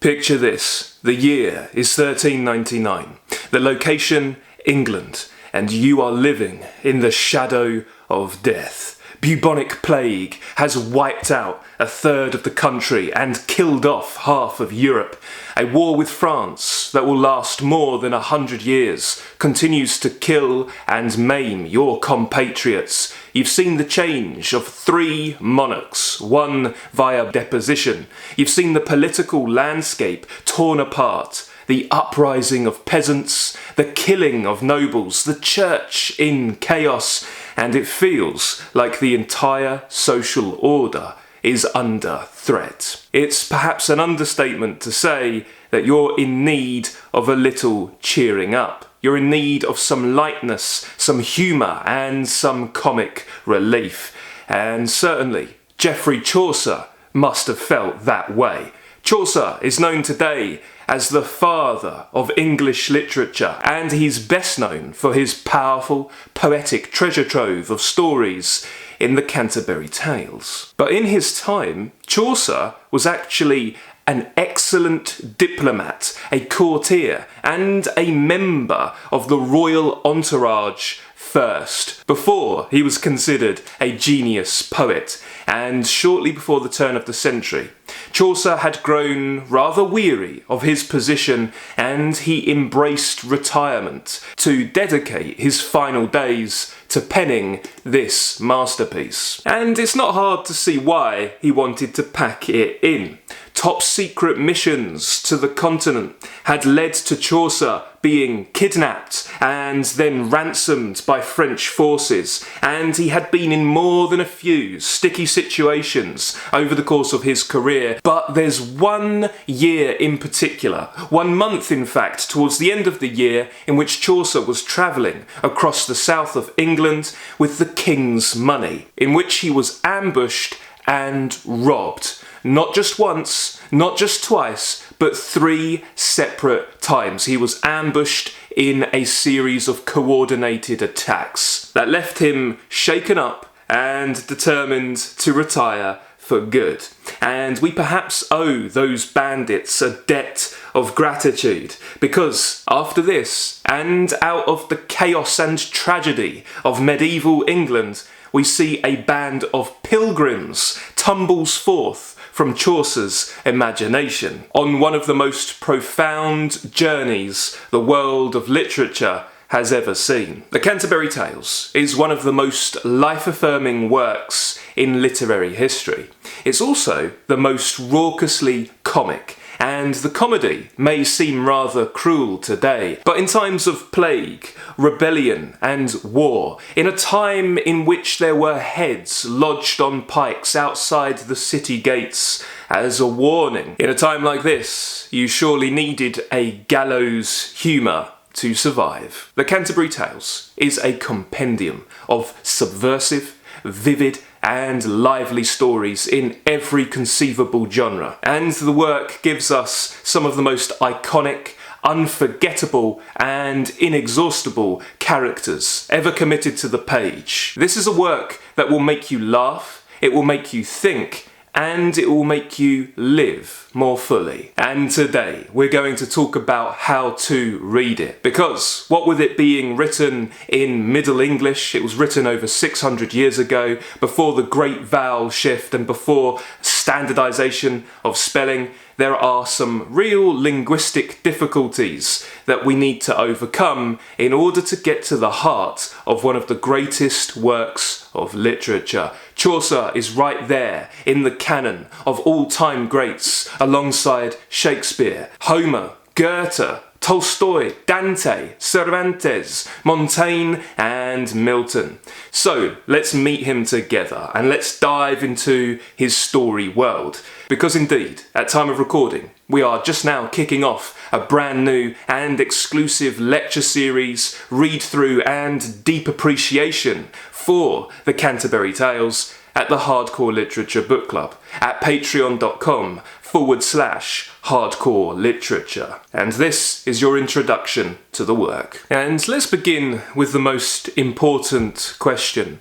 Picture this. The year is 1399. The location, England. And you are living in the shadow of death. Bubonic plague has wiped out a third of the country and killed off half of Europe. A war with France that will last more than 100 years continues to kill and maim your compatriots. You've seen the change of 3 monarchs, one via deposition. You've seen the political landscape torn apart. The uprising of peasants, the killing of nobles, the church in chaos, and it feels like the entire social order is under threat. It's perhaps an understatement to say that you're in need of a little cheering up. You're in need of some lightness, some humour, and some comic relief. And certainly, Geoffrey Chaucer must have felt that way. Chaucer is known today as the father of English literature, and he's best known for his powerful, poetic treasure trove of stories in the Canterbury Tales. But in his time, Chaucer was actually an excellent diplomat, a courtier, and a member of the royal entourage first, before he was considered a genius poet, and shortly before the turn of the century. Chaucer had grown rather weary of his position, and he embraced retirement to dedicate his final days to penning this masterpiece. And it's not hard to see why he wanted to pack it in. Top secret missions to the continent had led to Chaucer being kidnapped and then ransomed by French forces, and he had been in more than a few sticky situations over the course of his career. But there's one year in particular, one month in fact, towards the end of the year, in which Chaucer was travelling across the south of England with the king's money, in which he was ambushed and robbed. Not just once, not just twice, but 3 separate times. He was ambushed in a series of coordinated attacks that left him shaken up and determined to retire for good. And we perhaps owe those bandits a debt of gratitude, because after this, and out of the chaos and tragedy of medieval England, we see a band of pilgrims tumbles forth from Chaucer's imagination on one of the most profound journeys the world of literature has ever seen. The Canterbury Tales is one of the most life-affirming works in literary history. It's also the most raucously comic, and the comedy may seem rather cruel today, but in times of plague, rebellion and war, in a time in which there were heads lodged on pikes outside the city gates as a warning, in a time like this, you surely needed a gallows humour to survive. The Canterbury Tales is a compendium of subversive, vivid, and lively stories in every conceivable genre. And the work gives us some of the most iconic, unforgettable, and inexhaustible characters ever committed to the page. This is a work that will make you laugh, it will make you think, and it will make you live more fully. And today we're going to talk about how to read it, because what with it being written in Middle English, it was written over 600 years ago, before the Great Vowel Shift and before standardisation of spelling, there are some real linguistic difficulties that we need to overcome in order to get to the heart of one of the greatest works of literature. Chaucer is right there in the canon of all-time greats, alongside Shakespeare, Homer, Goethe, Tolstoy, Dante, Cervantes, Montaigne, and Milton. So let's meet him together and let's dive into his story world. Because indeed, at time of recording, we are just now kicking off a brand new and exclusive lecture series, read through and deep appreciation for the Canterbury Tales at the Hardcore Literature Book Club at patreon.com/hardcore literature. And this is your introduction to the work. And let's begin with the most important question.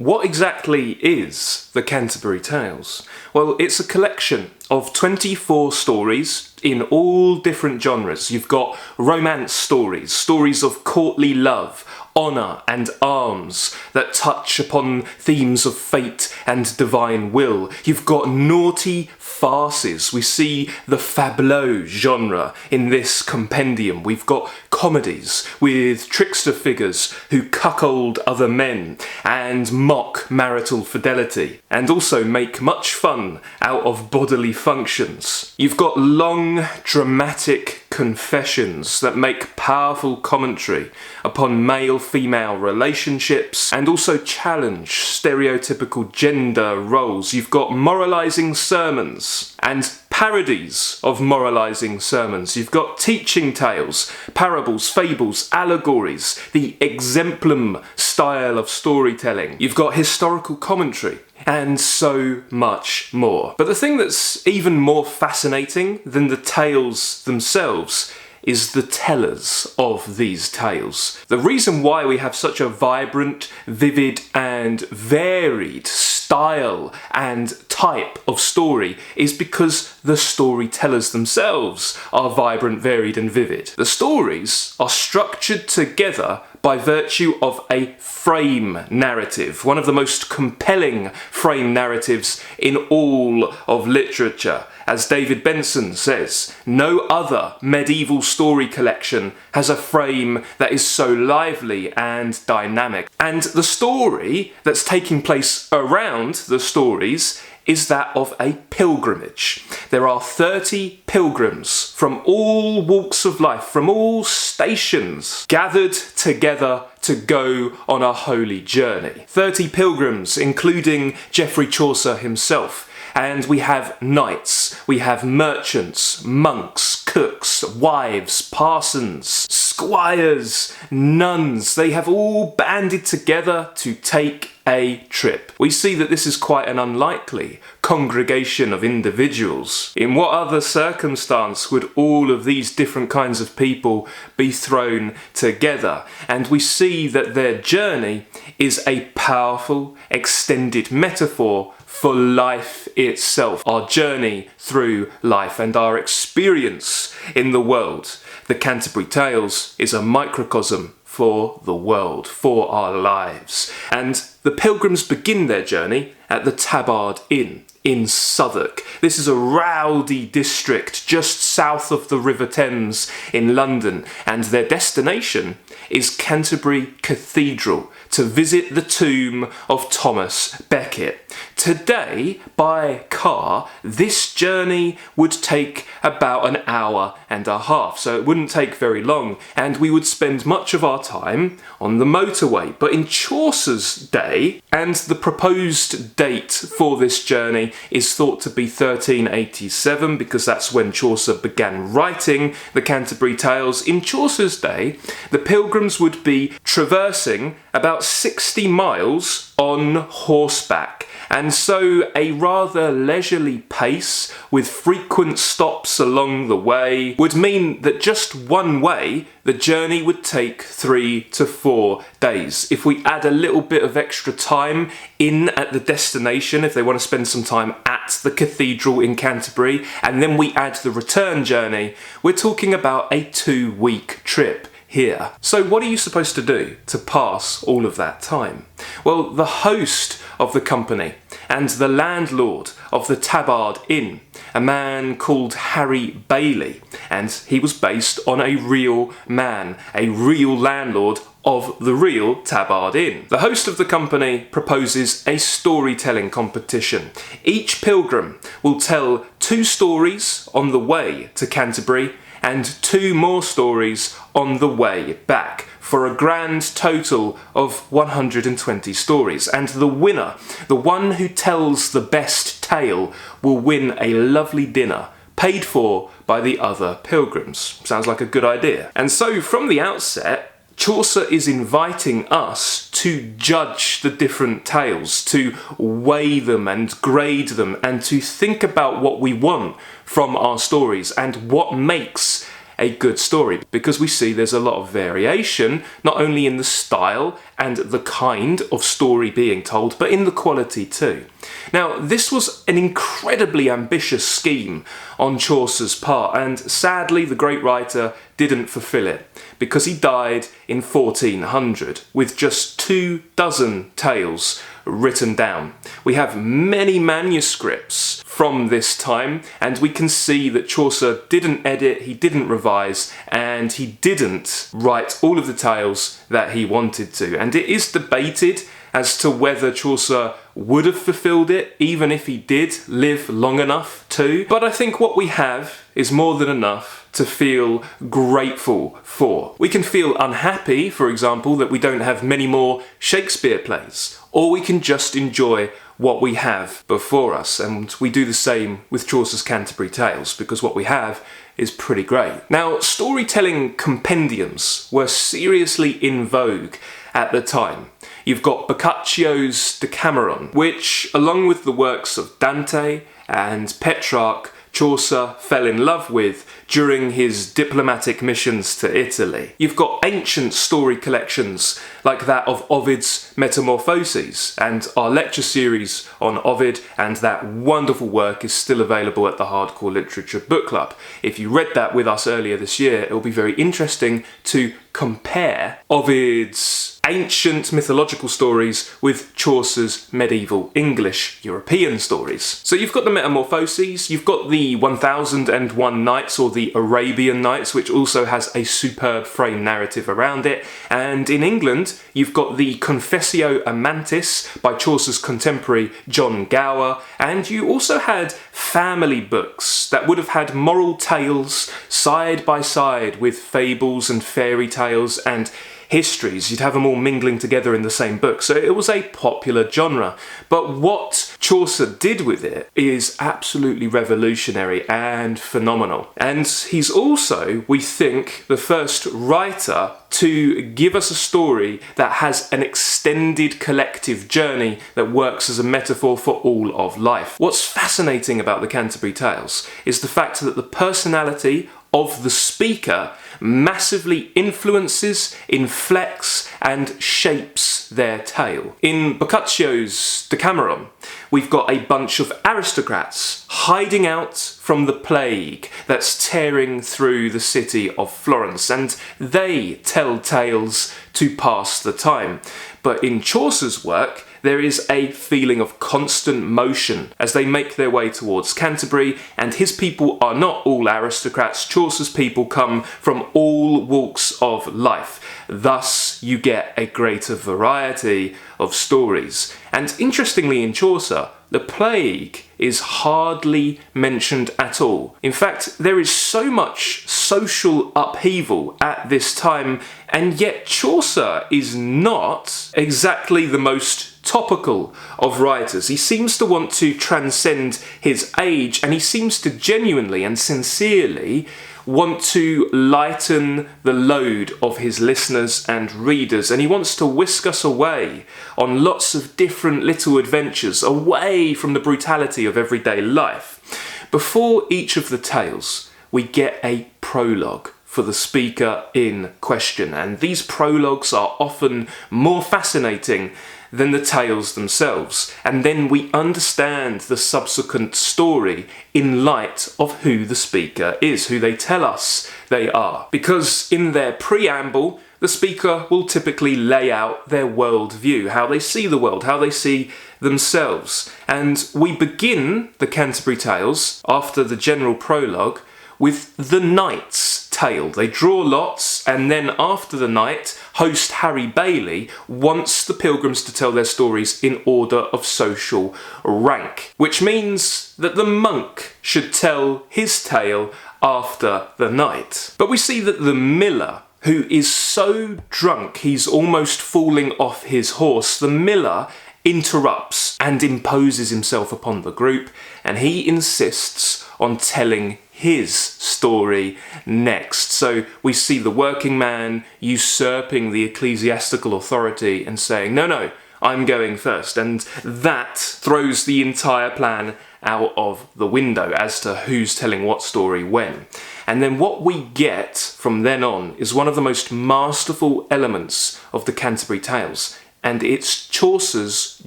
What exactly is the Canterbury Tales? Well, it's a collection of 24 stories in all different genres. You've got romance stories, stories of courtly love, honour and arms that touch upon themes of fate and divine will. You've got naughty farces. We see the fableux genre in this compendium. We've got comedies with trickster figures who cuckold other men and mock marital fidelity, and also make much fun out of bodily functions. You've got long, dramatic confessions that make powerful commentary upon male-female relationships and also challenge stereotypical gender roles. You've got moralising sermons and parodies of moralising sermons. You've got teaching tales, parables, fables, allegories, the exemplum style of storytelling. You've got historical commentary, and so much more. But the thing that's even more fascinating than the tales themselves is the tellers of these tales. The reason why we have such a vibrant, vivid and varied style and type of story is because the storytellers themselves are vibrant, varied and vivid. The stories are structured together by virtue of a frame narrative, one of the most compelling frame narratives in all of literature. As David Benson says, no other medieval story collection has a frame that is so lively and dynamic. And the story that's taking place around the stories is that of a pilgrimage. There are 30 pilgrims from all walks of life, from all stations, gathered together to go on a holy journey. 30 pilgrims, including Geoffrey Chaucer himself. And we have knights, we have merchants, monks, cooks, wives, parsons, squires, nuns. They have all banded together to take a trip. We see that this is quite an unlikely congregation of individuals. In what other circumstance would all of these different kinds of people be thrown together? And we see that their journey is a powerful, extended metaphor for life itself, our journey through life and our experience in the world. The Canterbury Tales is a microcosm for the world, for our lives. And the pilgrims begin their journey at the Tabard Inn in Southwark. This is a rowdy district just south of the River Thames in London, and their destination is Canterbury Cathedral to visit the tomb of Thomas Beckett. Today, by car, this journey would take about an hour and a half, so it wouldn't take very long, and we would spend much of our time on the motorway. But in Chaucer's day, and the proposed date for this journey is thought to be 1387, because that's when Chaucer began writing the Canterbury Tales. In Chaucer's day, the pilgrims would be traversing about 60 miles on horseback. And so a rather leisurely pace with frequent stops along the way would mean that just one way the journey would take 3 to 4 days. If we add a little bit of extra time in at the destination, if they want to spend some time at the cathedral in Canterbury, and then we add the return journey, we're talking about a 2-week trip here. So what are you supposed to do to pass all of that time? Well, the host of the company and the landlord of the Tabard Inn, a man called Harry Bailey, and he was based on a real man, a real landlord of the real Tabard Inn. The host of the company proposes a storytelling competition. Each pilgrim will tell 2 stories on the way to Canterbury and 2 more stories on the way back, for a grand total of 120 stories. And the winner, the one who tells the best tale, will win a lovely dinner paid for by the other pilgrims. Sounds like a good idea. And so from the outset, Chaucer is inviting us to judge the different tales, to weigh them and grade them, and to think about what we want from our stories and what makes a good story, because we see there's a lot of variation, not only in the style and the kind of story being told, but in the quality too. Now, this was an incredibly ambitious scheme on Chaucer's part, and sadly the great writer didn't fulfill it, because he died in 1400 with just 24 tales written down. We have many manuscripts from this time, and we can see that Chaucer didn't edit, he didn't revise, and he didn't write all of the tales that he wanted to. And it is debated as to whether Chaucer would have fulfilled it, even if he did live long enough to. But I think what we have is more than enough to feel grateful for. We can feel unhappy, for example, that we don't have many more Shakespeare plays, or we can just enjoy what we have before us, and we do the same with Chaucer's Canterbury Tales, because what we have is pretty great. Now, storytelling compendiums were seriously in vogue at the time. You've got Boccaccio's Decameron, which, along with the works of Dante and Petrarch, Chaucer fell in love with during his diplomatic missions to Italy. You've got ancient story collections like that of Ovid's Metamorphoses, and our lecture series on Ovid and that wonderful work is still available at the Hardcore Literature Book Club. If you read that with us earlier this year, it will be very interesting to compare Ovid's ancient mythological stories with Chaucer's medieval English European stories. So you've got the Metamorphoses, you've got the 1001 Nights, or the Arabian Nights, which also has a superb frame narrative around it, and in England you've got the Confessio Amantis by Chaucer's contemporary John Gower, and you also had family books that would have had moral tales side by side with fables and fairy tales and histories. You'd have them all mingling together in the same book. So it was a popular genre. But what Chaucer did with it is absolutely revolutionary and phenomenal. And he's also, we think, the first writer to give us a story that has an extended collective journey that works as a metaphor for all of life. What's fascinating about the Canterbury Tales is the fact that the personality of the speaker massively influences, inflects, and shapes their tale. In Boccaccio's Decameron, we've got a bunch of aristocrats hiding out from the plague that's tearing through the city of Florence, and they tell tales to pass the time. But in Chaucer's work, there is a feeling of constant motion as they make their way towards Canterbury, and his people are not all aristocrats. Chaucer's people come from all walks of life. Thus, you get a greater variety of stories. And interestingly, in Chaucer, the plague is hardly mentioned at all. In fact, there is so much social upheaval at this time, and yet Chaucer is not exactly the most topical of writers. He seems to want to transcend his age, and he seems to genuinely and sincerely want to lighten the load of his listeners and readers, and he wants to whisk us away on lots of different little adventures, away from the brutality of everyday life. Before each of the tales, we get a prologue for the speaker in question, and these prologues are often more fascinating than the tales themselves, and then we understand the subsequent story in light of who the speaker is, who they tell us they are. Because in their preamble, the speaker will typically lay out their worldview, how they see the world, how they see themselves. And we begin the Canterbury Tales, after the General Prologue, with the Knight's Tale. They draw lots, and then after the night, host Harry Bailey wants the pilgrims to tell their stories in order of social rank, which means that the monk should tell his tale after the night. But we see that the miller, who is so drunk he's almost falling off his horse, the miller interrupts and imposes himself upon the group, and he insists on telling his story next. So we see the working man usurping the ecclesiastical authority and saying, no, I'm going first. And that throws the entire plan out of the window as to who's telling what story when. And then what we get from then on is one of the most masterful elements of the Canterbury Tales, and it's Chaucer's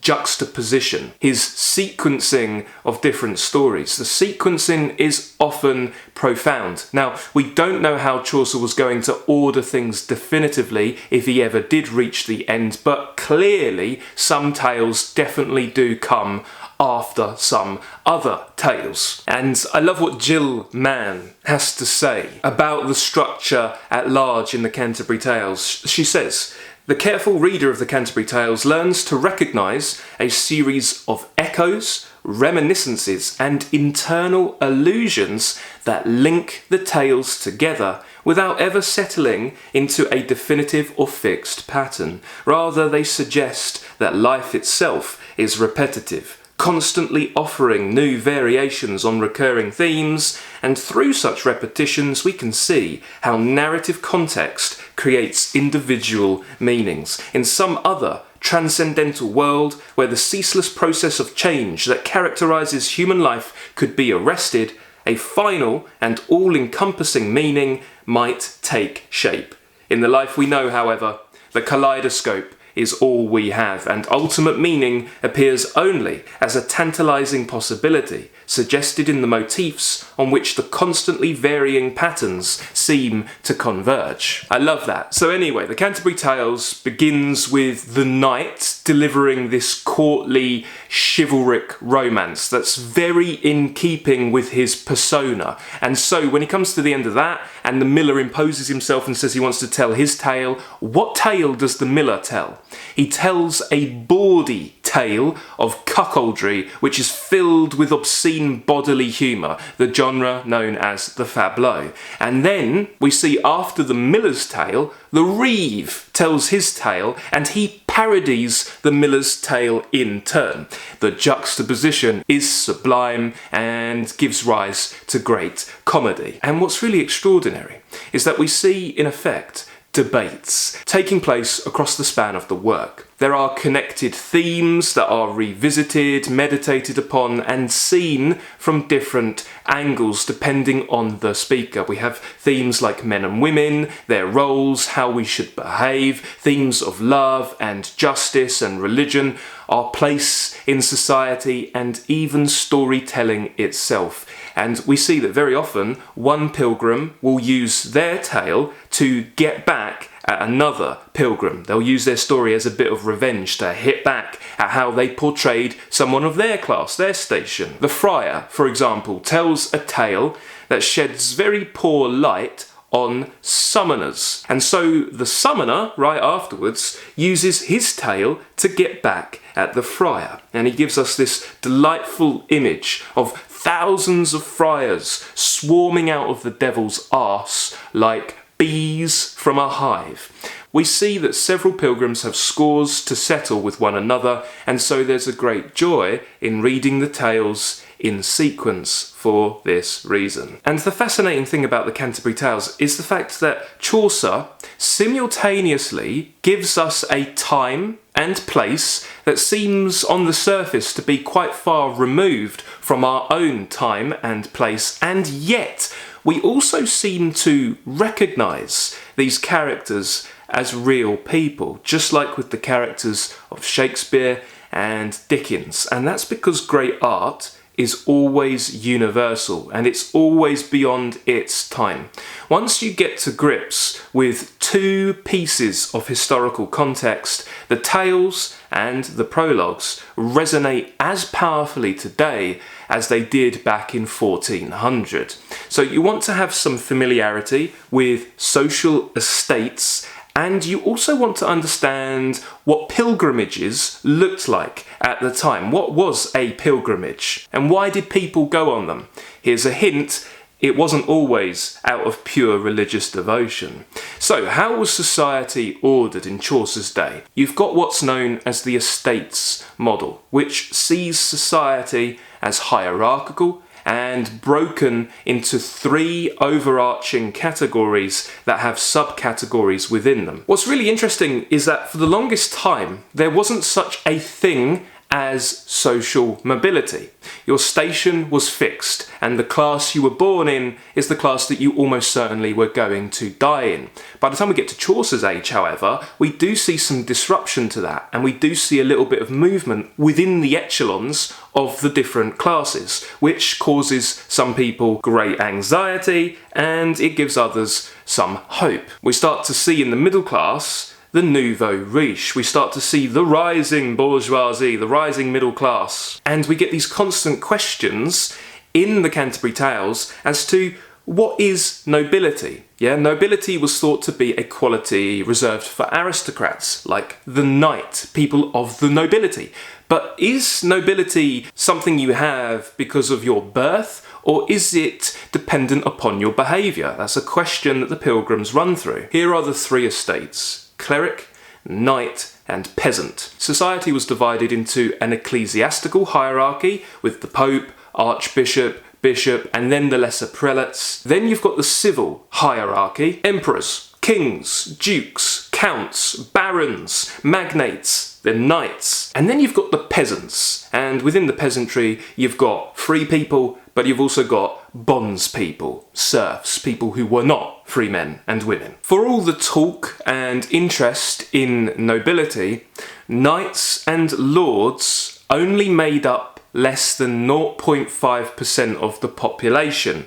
juxtaposition, his sequencing of different stories. The sequencing is often profound. Now, we don't know how Chaucer was going to order things definitively if he ever did reach the end, but clearly some tales definitely do come after some other tales. And I love what Jill Mann has to say about the structure at large in the Canterbury Tales. She says, "The careful reader of the Canterbury Tales learns to recognise a series of echoes, reminiscences and internal allusions that link the tales together without ever settling into a definitive or fixed pattern. Rather, they suggest that life itself is repetitive, constantly offering new variations on recurring themes, and through such repetitions we can see how narrative context creates individual meanings. In some other transcendental world where the ceaseless process of change that characterises human life could be arrested, a final and all-encompassing meaning might take shape. In the life we know, however, the kaleidoscope is all we have, and ultimate meaning appears only as a tantalising possibility, suggested in the motifs on which the constantly varying patterns seem to converge." I love that. So anyway, the Canterbury Tales begins with the knight delivering this courtly, chivalric romance that's very in keeping with his persona. And so when he comes to the end of that, and the miller imposes himself and says he wants to tell his tale, what tale does the miller tell? He tells a bawdy tale of cuckoldry, which is filled with obscene bodily humour, the genre known as the fableau. And then we see after the miller's tale, the reeve tells his tale, and he parodies the miller's tale in turn. The juxtaposition is sublime and gives rise to great comedy. And what's really extraordinary is that we see, in effect, debates taking place across the span of the work. There are connected themes that are revisited, meditated upon, and seen from different angles depending on the speaker. We have themes like men and women, their roles, how we should behave, themes of love and justice and religion, our place in society, and even storytelling itself. And we see that very often one pilgrim will use their tale to get back at another pilgrim. They'll use their story as a bit of revenge to hit back at how they portrayed someone of their class, their station. The friar, for example, tells a tale that sheds very poor light on summoners. And so the summoner, right afterwards, uses his tale to get back at the friar. And he gives us this delightful image of thousands of friars swarming out of the devil's arse like bees from a hive. We see that several pilgrims have scores to settle with one another, and so there's a great joy in reading the tales in sequence for this reason. And the fascinating thing about the Canterbury Tales is the fact that Chaucer simultaneously gives us a time and place that seems on the surface to be quite far removed from our own time and place, and yet we also seem to recognise these characters as real people, just like with the characters of Shakespeare and Dickens. And that's because great art is always universal and it's always beyond its time. Once you get to grips with two pieces of historical context, the tales and the prologues resonate as powerfully today as they did back in 1400. So you want to have some familiarity with social estates, and you also want to understand what pilgrimages looked like at the time. What was a pilgrimage? And why did people go on them? Here's a hint. It wasn't always out of pure religious devotion. So how was society ordered in Chaucer's day? You've got what's known as the estates model, which sees society as hierarchical and broken into three overarching categories that have subcategories within them. What's really interesting is that for the longest time, there wasn't such a thing as social mobility. Your station was fixed, and the class you were born in is the class that you almost certainly were going to die in. By the time we get to Chaucer's age, however, we do see some disruption to that, and we do see a little bit of movement within the echelons of the different classes, which causes some people great anxiety, and it gives others some hope. We start to see in the middle class the nouveau riche. We start to see the rising bourgeoisie, the rising middle class. And we get these constant questions in the Canterbury Tales as to what is nobility? Yeah, nobility was thought to be a quality reserved for aristocrats, like the knight, people of the nobility. But is nobility something you have because of your birth, or is it dependent upon your behaviour? That's a question that the pilgrims run through. Here are the three estates: cleric, knight, and peasant. Society was divided into an ecclesiastical hierarchy with the Pope, Archbishop, Bishop, and then the lesser prelates. Then you've got the civil hierarchy: emperors, kings, dukes, counts, barons, magnates, then knights. And then you've got the peasants, and within the peasantry you've got free people, but you've also got bondspeople, serfs, people who were not free men and women. For all the talk and interest in nobility, knights and lords only made up less than 0.5% of the population.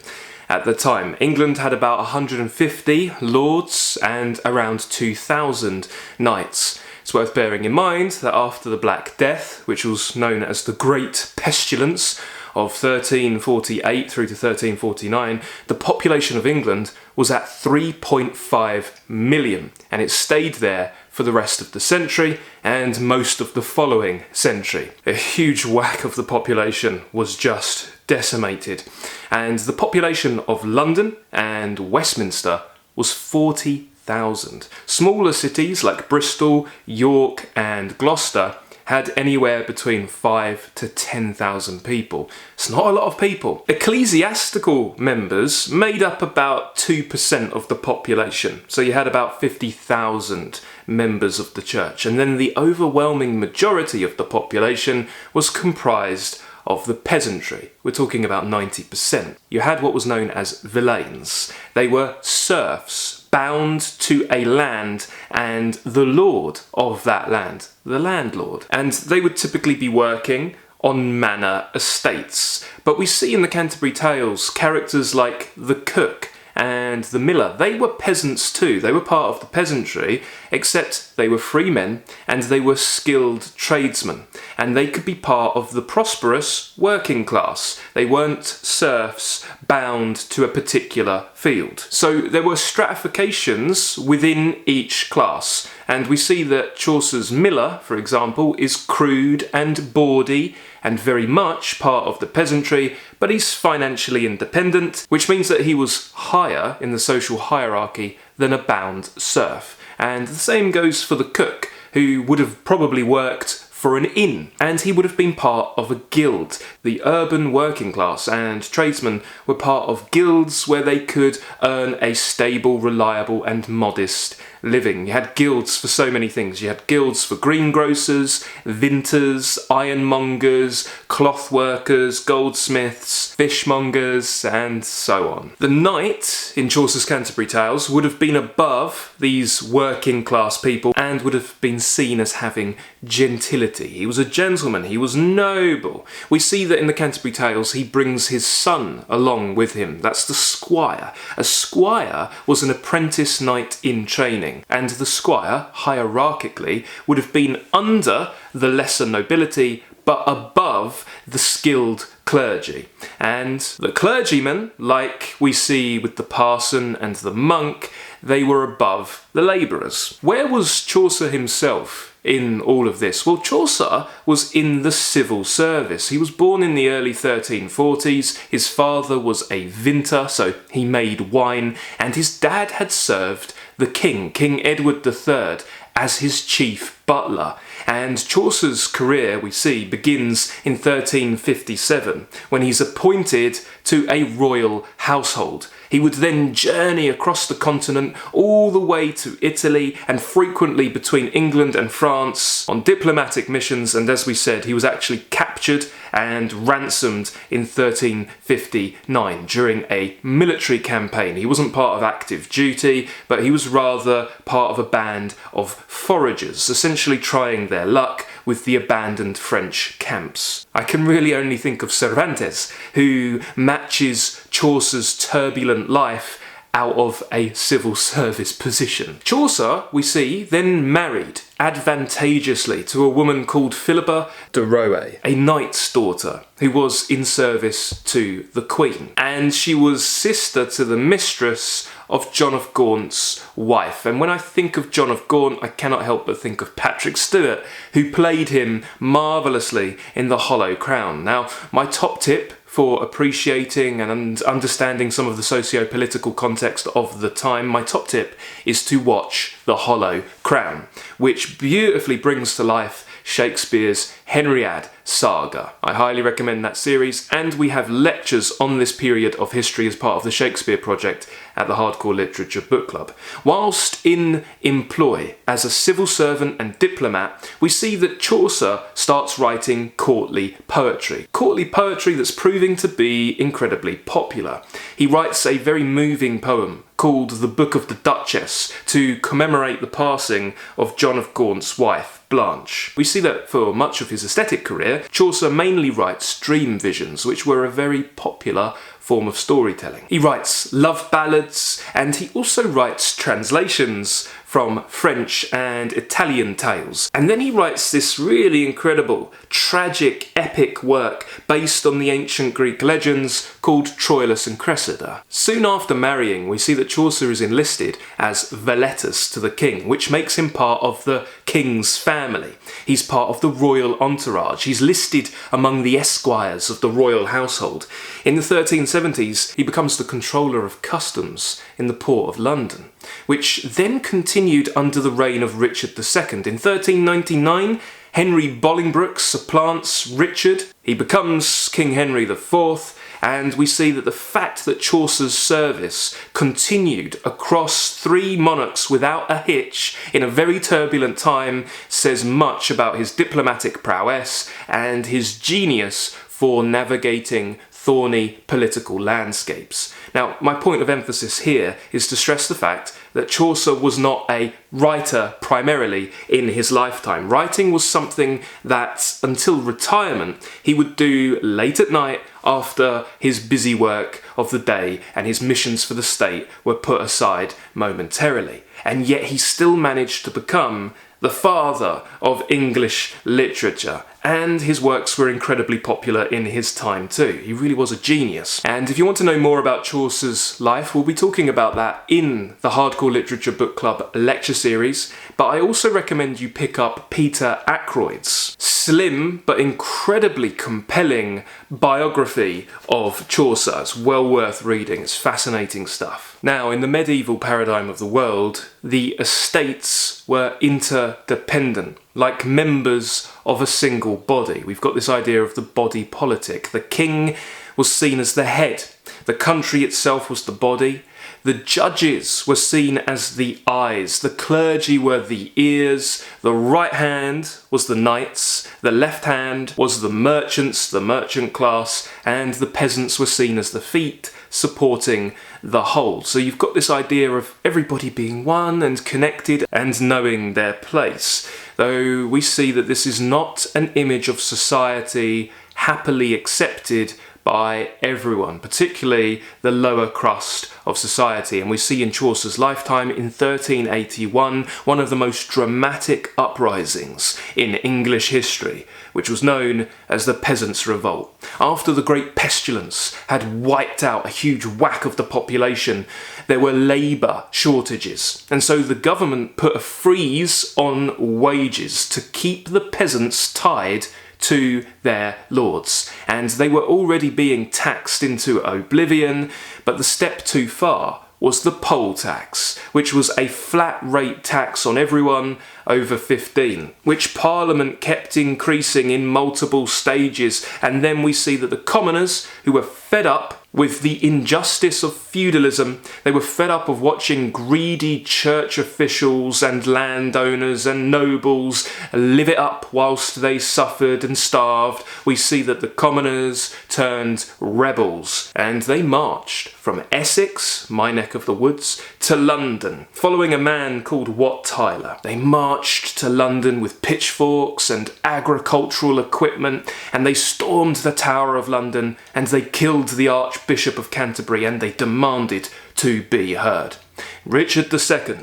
At the time, England had about 150 lords and around 2,000 knights. It's worth bearing in mind that after the Black Death, which was known as the Great Pestilence of 1348 through to 1349, the population of England was at 3.5 million, and it stayed there for the rest of the century and most of the following century. A huge whack of the population was just decimated, and the population of London and Westminster was 40,000. Smaller cities like Bristol, York and Gloucester had anywhere between 5 to 10,000 people. It's not a lot of people. Ecclesiastical members made up about 2% of the population, so you had about 50,000 members of the church, and then the overwhelming majority of the population was comprised of the peasantry. We're talking about 90%. You had what was known as villeins. They were serfs bound to a land and the lord of that land, the landlord. And they would typically be working on manor estates. But we see in the Canterbury Tales characters like the cook and the miller. They were peasants too. They were part of the peasantry, except they were free men and they were skilled tradesmen. And they could be part of the prosperous working class. They weren't serfs bound to a particular field. So there were stratifications within each class. And we see that Chaucer's miller, for example, is crude and bawdy and very much part of the peasantry, but he's financially independent, which means that he was higher in the social hierarchy than a bound serf. And the same goes for the cook, who would have probably worked for an inn, and he would have been part of a guild. The urban working class and tradesmen were part of guilds where they could earn a stable, reliable and modest living. You had guilds for so many things. You had guilds for greengrocers, vintners, ironmongers, cloth workers, goldsmiths, fishmongers, and so on. The knight in Chaucer's Canterbury Tales would have been above these working class people and would have been seen as having gentility. He was a gentleman, he was noble. We see that in the Canterbury Tales he brings his son along with him. That's the squire. A squire was an apprentice knight in training, and the squire, hierarchically, would have been under the lesser nobility but above the skilled clergy. And the clergymen, like we see with the parson and the monk, they were above the labourers. Where was Chaucer himself in all of this? Well, Chaucer was in the civil service. He was born in the early 1340s. His father was a vintner, so he made wine, and his dad had served the king, King Edward III, as his chief butler. And Chaucer's career, we see, begins in 1357 when he's appointed to a royal household. He would then journey across the continent all the way to Italy and frequently between England and France on diplomatic missions, and as we said, he was actually captured and ransomed in 1359 during a military campaign. He wasn't part of active duty, but he was rather part of a band of foragers, essentially trying their luck with the abandoned French camps. I can really only think of Cervantes, who matches Chaucer's turbulent life out of a civil service position. Chaucer, we see, then married advantageously to a woman called Philippa de Roe, a knight's daughter who was in service to the Queen, and she was sister to the mistress of John of Gaunt's wife. And when I think of John of Gaunt, I cannot help but think of Patrick Stewart, who played him marvellously in The Hollow Crown. Now, my top tip for appreciating and understanding some of the socio-political context of the time, my top tip is to watch The Hollow Crown, which beautifully brings to life Shakespeare's Henriade saga. I highly recommend that series, and we have lectures on this period of history as part of the Shakespeare project at the Hardcore Literature Book Club. Whilst in employ as a civil servant and diplomat, we see that Chaucer starts writing courtly poetry. Courtly poetry that's proving to be incredibly popular. He writes a very moving poem called The Book of the Duchess to commemorate the passing of John of Gaunt's wife, Blanche. We see that for much of his aesthetic career, Chaucer mainly writes dream visions, which were a very popular form of storytelling. He writes love ballads, and he also writes translations from French and Italian tales. And then he writes this really incredible, tragic, epic work based on the ancient Greek legends called Troilus and Cressida. Soon after marrying, we see that Chaucer is enlisted as valetus to the king, which makes him part of the king's family. He's part of the royal entourage. He's listed among the esquires of the royal household. In the 1370s, he becomes the controller of customs in the port of London, which then continued under the reign of Richard II. In 1399, Henry Bolingbroke supplants Richard. He becomes King Henry IV, and we see that the fact that Chaucer's service continued across three monarchs without a hitch in a very turbulent time says much about his diplomatic prowess and his genius for navigating thorny political landscapes. Now, my point of emphasis here is to stress the fact that Chaucer was not a writer primarily in his lifetime. Writing was something that, until retirement, he would do late at night after his busy work of the day and his missions for the state were put aside momentarily. And yet he still managed to become the father of English literature, and his works were incredibly popular in his time too. He really was a genius. And if you want to know more about Chaucer's life, we'll be talking about that in the Hardcore Literature Book Club lecture series, but I also recommend you pick up Peter Ackroyd's slim but incredibly compelling biography of Chaucer. It's well worth reading, it's fascinating stuff. Now, in the medieval paradigm of the world, the estates were interdependent, like members of a single body. We've got this idea of the body politic. The king was seen as the head, the country itself was the body, the judges were seen as the eyes, the clergy were the ears, the right hand was the knights, the left hand was the merchants, the merchant class, and the peasants were seen as the feet, supporting the whole. So you've got this idea of everybody being one and connected and knowing their place. Though we see that this is not an image of society happily accepted by everyone, particularly the lower crust of society. And we see in Chaucer's lifetime, in 1381, one of the most dramatic uprisings in English history, which was known as the Peasants Revolt. After the Great Pestilence had wiped out a huge whack of the population, there were labour shortages, and so the government put a freeze on wages to keep the peasants tied to their lords, and they were already being taxed into oblivion, but the step too far was the poll tax, which was a flat rate tax on everyone over 15, which Parliament kept increasing in multiple stages. And then we see that the commoners, who were fed up with the injustice of feudalism. They were fed up of watching greedy church officials and landowners and nobles live it up whilst they suffered and starved. We see that the commoners turned rebels, and they marched from Essex, my neck of the woods, to London, following a man called Wat Tyler. They marched to London with pitchforks and agricultural equipment, and they stormed the Tower of London, and they killed the Archbishop of Canterbury, and they demanded to be heard. Richard II,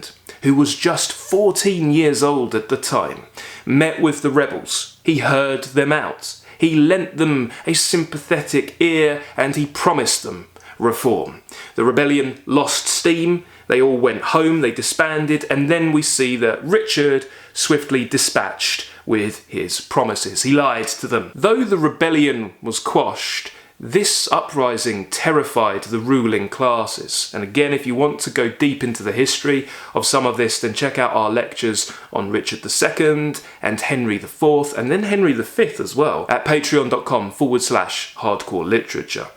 who was just 14 years old at the time, met with the rebels. He heard them out. He lent them a sympathetic ear, and he promised them reform. The rebellion lost steam, they all went home, they disbanded, and then we see that Richard swiftly dispatched with his promises. He lied to them. Though the rebellion was quashed, this uprising terrified the ruling classes. And again, if you want to go deep into the history of some of this, then check out our lectures on Richard II and Henry IV, and then Henry V as well, at patreon.com/hardcore literature.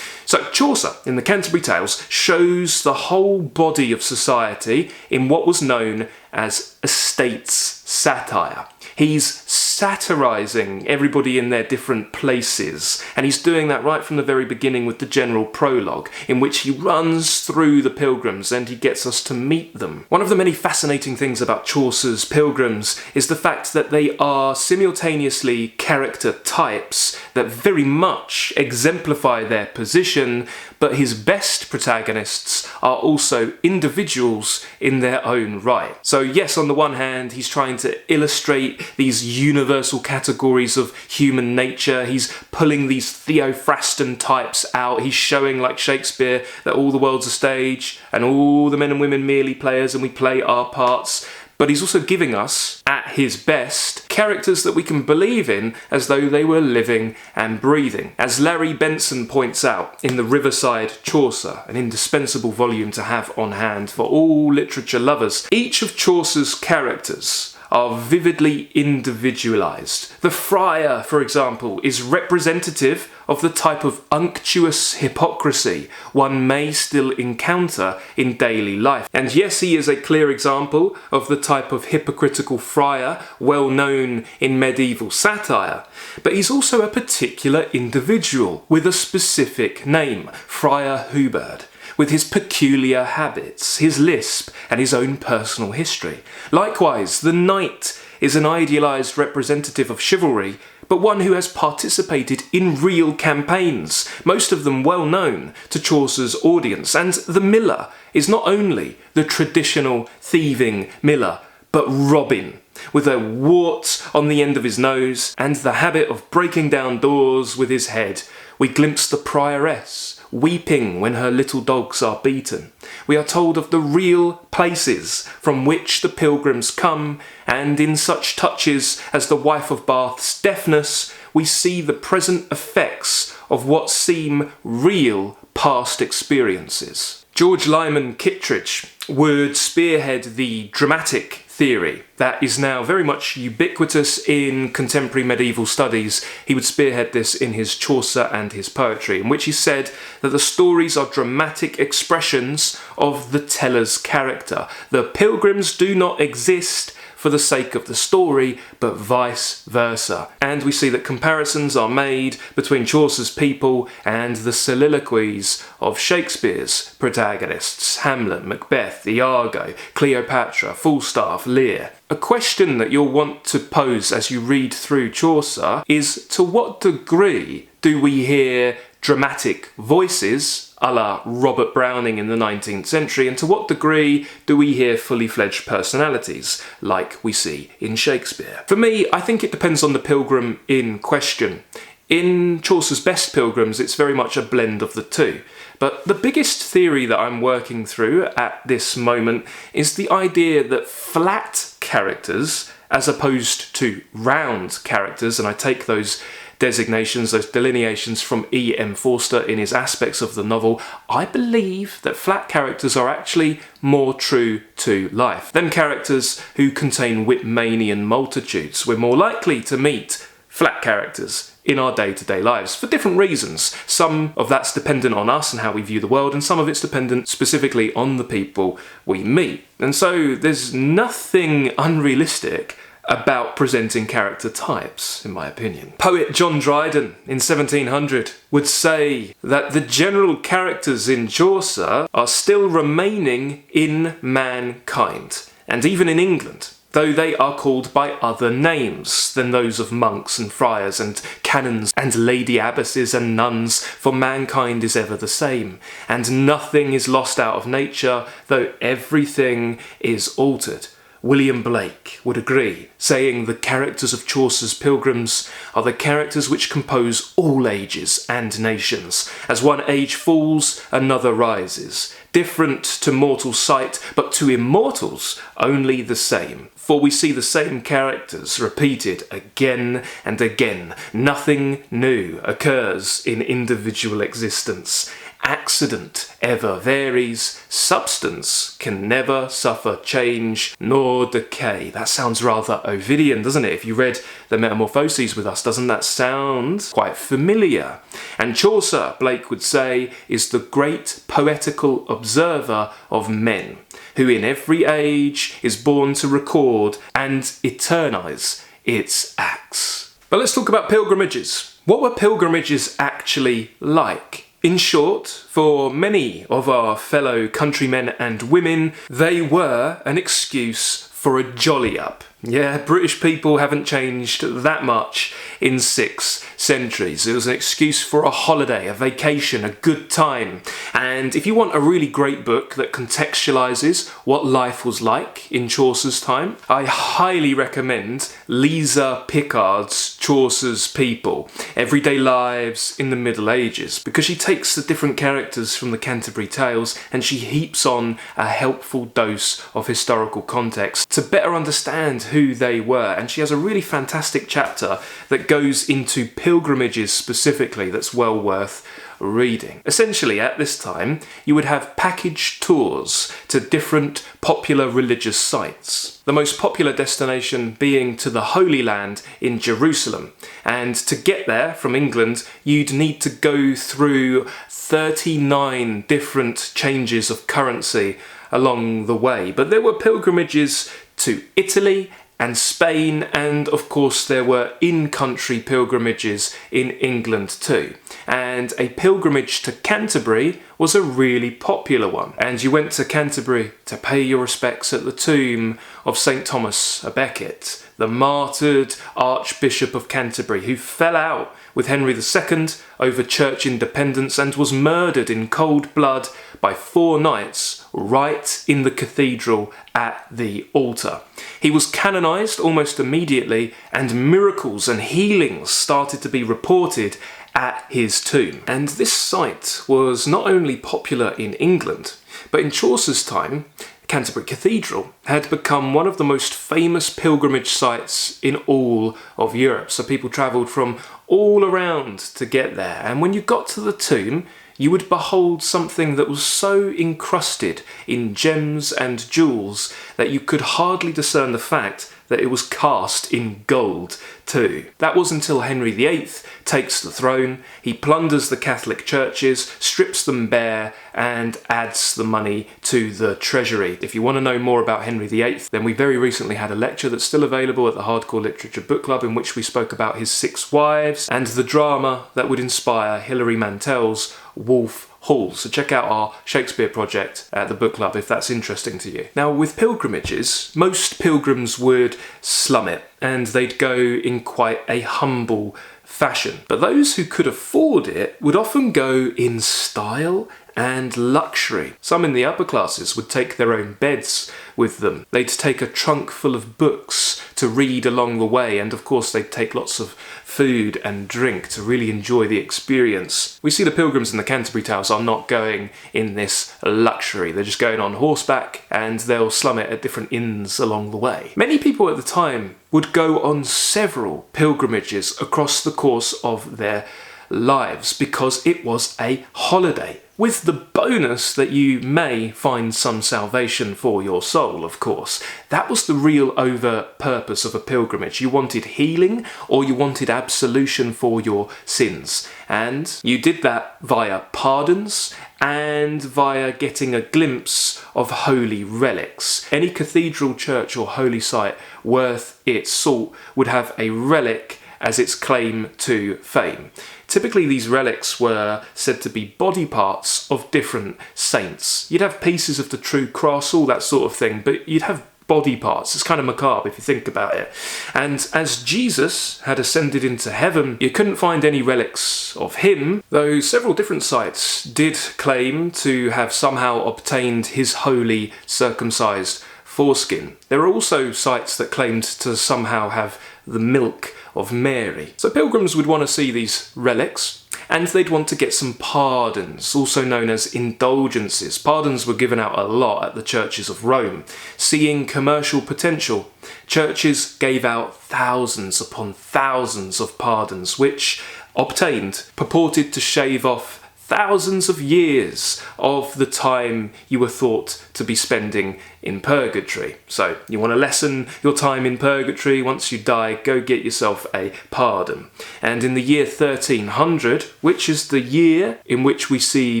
So Chaucer, in the Canterbury Tales, shows the whole body of society in what was known as estates satire. He's satirising everybody in their different places, and he's doing that right from the very beginning with the General Prologue, in which he runs through the pilgrims and he gets us to meet them. One of the many fascinating things about Chaucer's pilgrims is the fact that they are simultaneously character types that very much exemplify their position, but his best protagonists are also individuals in their own right. So yes, on the one hand, he's trying to illustrate these universal categories of human nature. He's pulling these Theophraston types out. He's showing, like Shakespeare, that all the world's a stage and all the men and women merely players and we play our parts. But he's also giving us, at his best, characters that we can believe in as though they were living and breathing. As Larry Benson points out in the Riverside Chaucer, an indispensable volume to have on hand for all literature lovers, each of Chaucer's characters are vividly individualised. The friar, for example, is representative of the type of unctuous hypocrisy one may still encounter in daily life. And yes, he is a clear example of the type of hypocritical friar well known in medieval satire, but he's also a particular individual with a specific name, Friar Hubert, with his peculiar habits, his lisp, and his own personal history. Likewise, the knight is an idealised representative of chivalry, but one who has participated in real campaigns, most of them well known to Chaucer's audience. And the miller is not only the traditional thieving miller, but Robin, with a wart on the end of his nose and the habit of breaking down doors with his head. We glimpse the prioress, weeping when her little dogs are beaten. We are told of the real places from which the pilgrims come, and in such touches as the wife of Bath's deafness, we see the present effects of what seem real past experiences. George Lyman Kittredge would spearhead the dramatic theory that is now very much ubiquitous in contemporary medieval studies. He would spearhead this in his Chaucer and his poetry, in which he said that the stories are dramatic expressions of the teller's character. The pilgrims do not exist for the sake of the story, but vice versa. And we see that comparisons are made between Chaucer's people and the soliloquies of Shakespeare's protagonists, Hamlet, Macbeth, Iago, Cleopatra, Falstaff, Lear. A question that you'll want to pose as you read through Chaucer is, to what degree do we hear dramatic voices, a la Robert Browning in the 19th century, and to what degree do we hear fully fledged personalities, like we see in Shakespeare? For me, I think it depends on the pilgrim in question. In Chaucer's best pilgrims, it's very much a blend of the two. But the biggest theory that I'm working through at this moment is the idea that flat characters, as opposed to round characters, and I take those designations, those delineations from E.M. Forster in his Aspects of the novel, I believe that flat characters are actually more true to life than characters who contain Whitmanian multitudes. We're more likely to meet flat characters in our day-to-day lives for different reasons. Some of that's dependent on us and how we view the world, and some of it's dependent specifically on the people we meet. And so there's nothing unrealistic about presenting character types, in my opinion. Poet John Dryden in 1700 would say that the general characters in Chaucer are still remaining in mankind, and even in England, though they are called by other names than those of monks and friars and canons and lady abbesses and nuns, for mankind is ever the same, and nothing is lost out of nature, though everything is altered. William Blake would agree, saying the characters of Chaucer's pilgrims are the characters which compose all ages and nations. As one age falls, another rises, different to mortal sight, but to immortals only the same. For we see the same characters repeated again and again. Nothing new occurs in individual existence. Accident ever varies, substance can never suffer change nor decay. That sounds rather Ovidian, doesn't it? If you read the Metamorphoses with us, doesn't that sound quite familiar? And Chaucer, Blake would say, is the great poetical observer of men, who in every age is born to record and eternise its acts. But let's talk about pilgrimages. What were pilgrimages actually like? In short, for many of our fellow countrymen and women, they were an excuse for a jolly-up. Yeah, British people haven't changed that much in 6 centuries. It was an excuse for a holiday, a vacation, a good time. And if you want a really great book that contextualises what life was like in Chaucer's time, I highly recommend Lisa Pickard's Chaucer's People, Everyday Lives in the Middle Ages, because she takes the different characters from the Canterbury Tales and she heaps on a helpful dose of historical context to better understand who they were, and she has a really fantastic chapter that goes into pilgrimages specifically that's well worth reading. Essentially, at this time, you would have package tours to different popular religious sites. The most popular destination being to the Holy Land in Jerusalem. And to get there from England, you'd need to go through 39 different changes of currency along the way. But there were pilgrimages to Italy and Spain, and of course there were in-country pilgrimages in England too. And a pilgrimage to Canterbury was a really popular one. And you went to Canterbury to pay your respects at the tomb of St. Thomas à Becket, the martyred Archbishop of Canterbury, who fell out with Henry II over church independence and was murdered in cold blood by 4 knights right in the cathedral at the altar. He was canonised almost immediately, and miracles and healings started to be reported at his tomb. And this site was not only popular in England, but in Chaucer's time, Canterbury Cathedral had become one of the most famous pilgrimage sites in all of Europe. So people travelled from all around to get there. And when you got to the tomb, you would behold something that was so encrusted in gems and jewels that you could hardly discern the fact that it was cast in gold too. That was until Henry VIII takes the throne. He plunders the Catholic churches, strips them bare, and adds the money to the treasury. If you want to know more about Henry VIII, then we very recently had a lecture that's still available at the Hardcore Literature Book Club, in which we spoke about his 6 wives and the drama that would inspire Hilary Mantel's Wolf Hall. So check out our Shakespeare project at the book club if that's interesting to you. Now, with pilgrimages, most pilgrims would slum it, and they'd go in quite a humble fashion. But those who could afford it would often go in style and luxury. Some in the upper classes would take their own beds with them. They'd take a trunk full of books to read along the way, and of course they'd take lots of food and drink to really enjoy the experience. We see the pilgrims in the Canterbury Tales are not going in this luxury. They're just going on horseback, and they'll slum it at different inns along the way. Many people at the time would go on several pilgrimages across the course of their lives because it was a holiday. with the bonus that you may find some salvation for your soul, of course. That was the real overt purpose of a pilgrimage. You wanted healing or you wanted absolution for your sins. And you did that via pardons and via getting a glimpse of holy relics. Any cathedral, church or holy site worth its salt would have a relic as its claim to fame. Typically these relics were said to be body parts of different saints. You'd have pieces of the true cross, all that sort of thing, but you'd have body parts. It's kind of macabre if you think about it. And as Jesus had ascended into heaven, you couldn't find any relics of him, though several different sites did claim to have somehow obtained his holy circumcised foreskin. There are also sites that claimed to somehow have the milk of Mary. So pilgrims would want to see these relics, and they'd want to get some pardons, also known as indulgences. Pardons were given out a lot at the churches of Rome. Seeing commercial potential, churches gave out thousands upon thousands of pardons, which obtained purported to shave off thousands of years of the time you were thought to be spending in purgatory. So you want to lessen your time in purgatory. Once you die, go get yourself a pardon. And in the year 1300, which is the year in which we see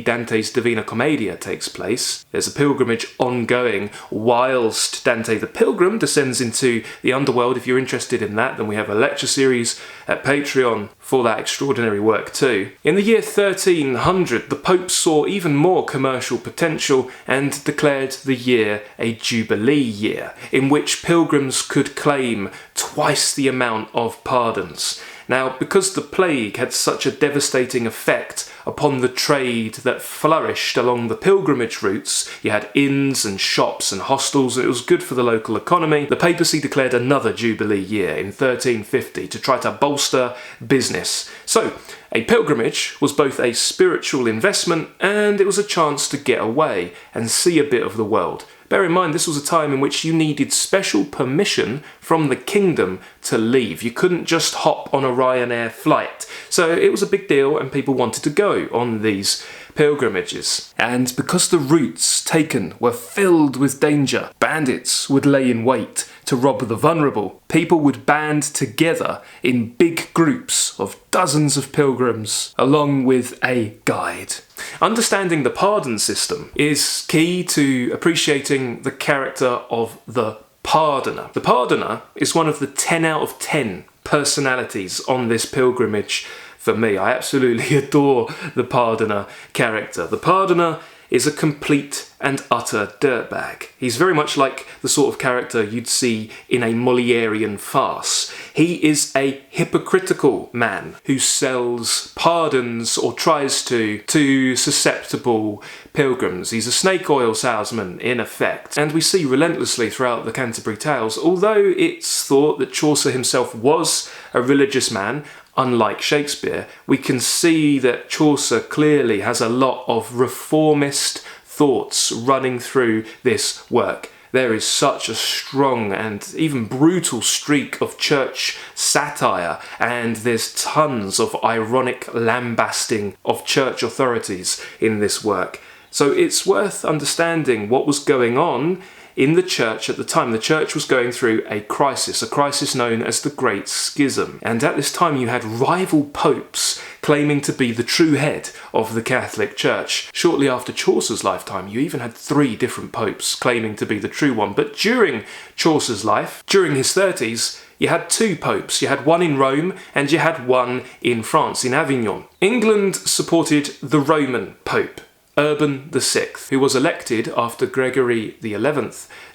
Dante's Divina Commedia takes place, there's a pilgrimage ongoing whilst Dante the Pilgrim descends into the underworld. If you're interested in that, then we have a lecture series at Patreon for that extraordinary work too. In the year 1300, the Pope saw even more commercial potential and declared the year a Jubilee year, in which pilgrims could claim twice the amount of pardons. Now, because the plague had such a devastating effect upon the trade that flourished along the pilgrimage routes, you had inns and shops and hostels, and it was good for the local economy, the papacy declared another Jubilee year in 1350 to try to bolster business. So, a pilgrimage was both a spiritual investment and it was a chance to get away and see a bit of the world. Bear in mind, this was a time in which you needed special permission from the kingdom to leave. You couldn't just hop on a Ryanair flight. So it was a big deal and people wanted to go on these pilgrimages. And because the routes taken were filled with danger, bandits would lay in wait to rob the vulnerable. People would band together in big groups of dozens of pilgrims along with a guide. Understanding the pardon system is key to appreciating the character of the pardoner. The pardoner is one of the 10 out of 10 personalities on this pilgrimage for me. I absolutely adore the pardoner character. The pardoner is a complete and utter dirtbag. He's very much like the sort of character you'd see in a Molierian farce. He is a hypocritical man who sells pardons or tries to susceptible pilgrims. He's a snake oil salesman in effect. And we see relentlessly throughout the Canterbury Tales, although it's thought that Chaucer himself was a religious man, unlike Shakespeare, we can see that Chaucer clearly has a lot of reformist thoughts running through this work. There is such a strong and even brutal streak of church satire, and there's tons of ironic lambasting of church authorities in this work. So it's worth understanding what was going on in the church at the time. The church was going through a crisis known as the Great Schism. And at this time you had rival popes claiming to be the true head of the Catholic Church. Shortly after Chaucer's lifetime, you even had 3 different popes claiming to be the true one. But during Chaucer's life, during his 30s, you had 2 popes. You had one in Rome and you had one in France, in Avignon. England supported the Roman Pope, Urban VI, who was elected after Gregory XI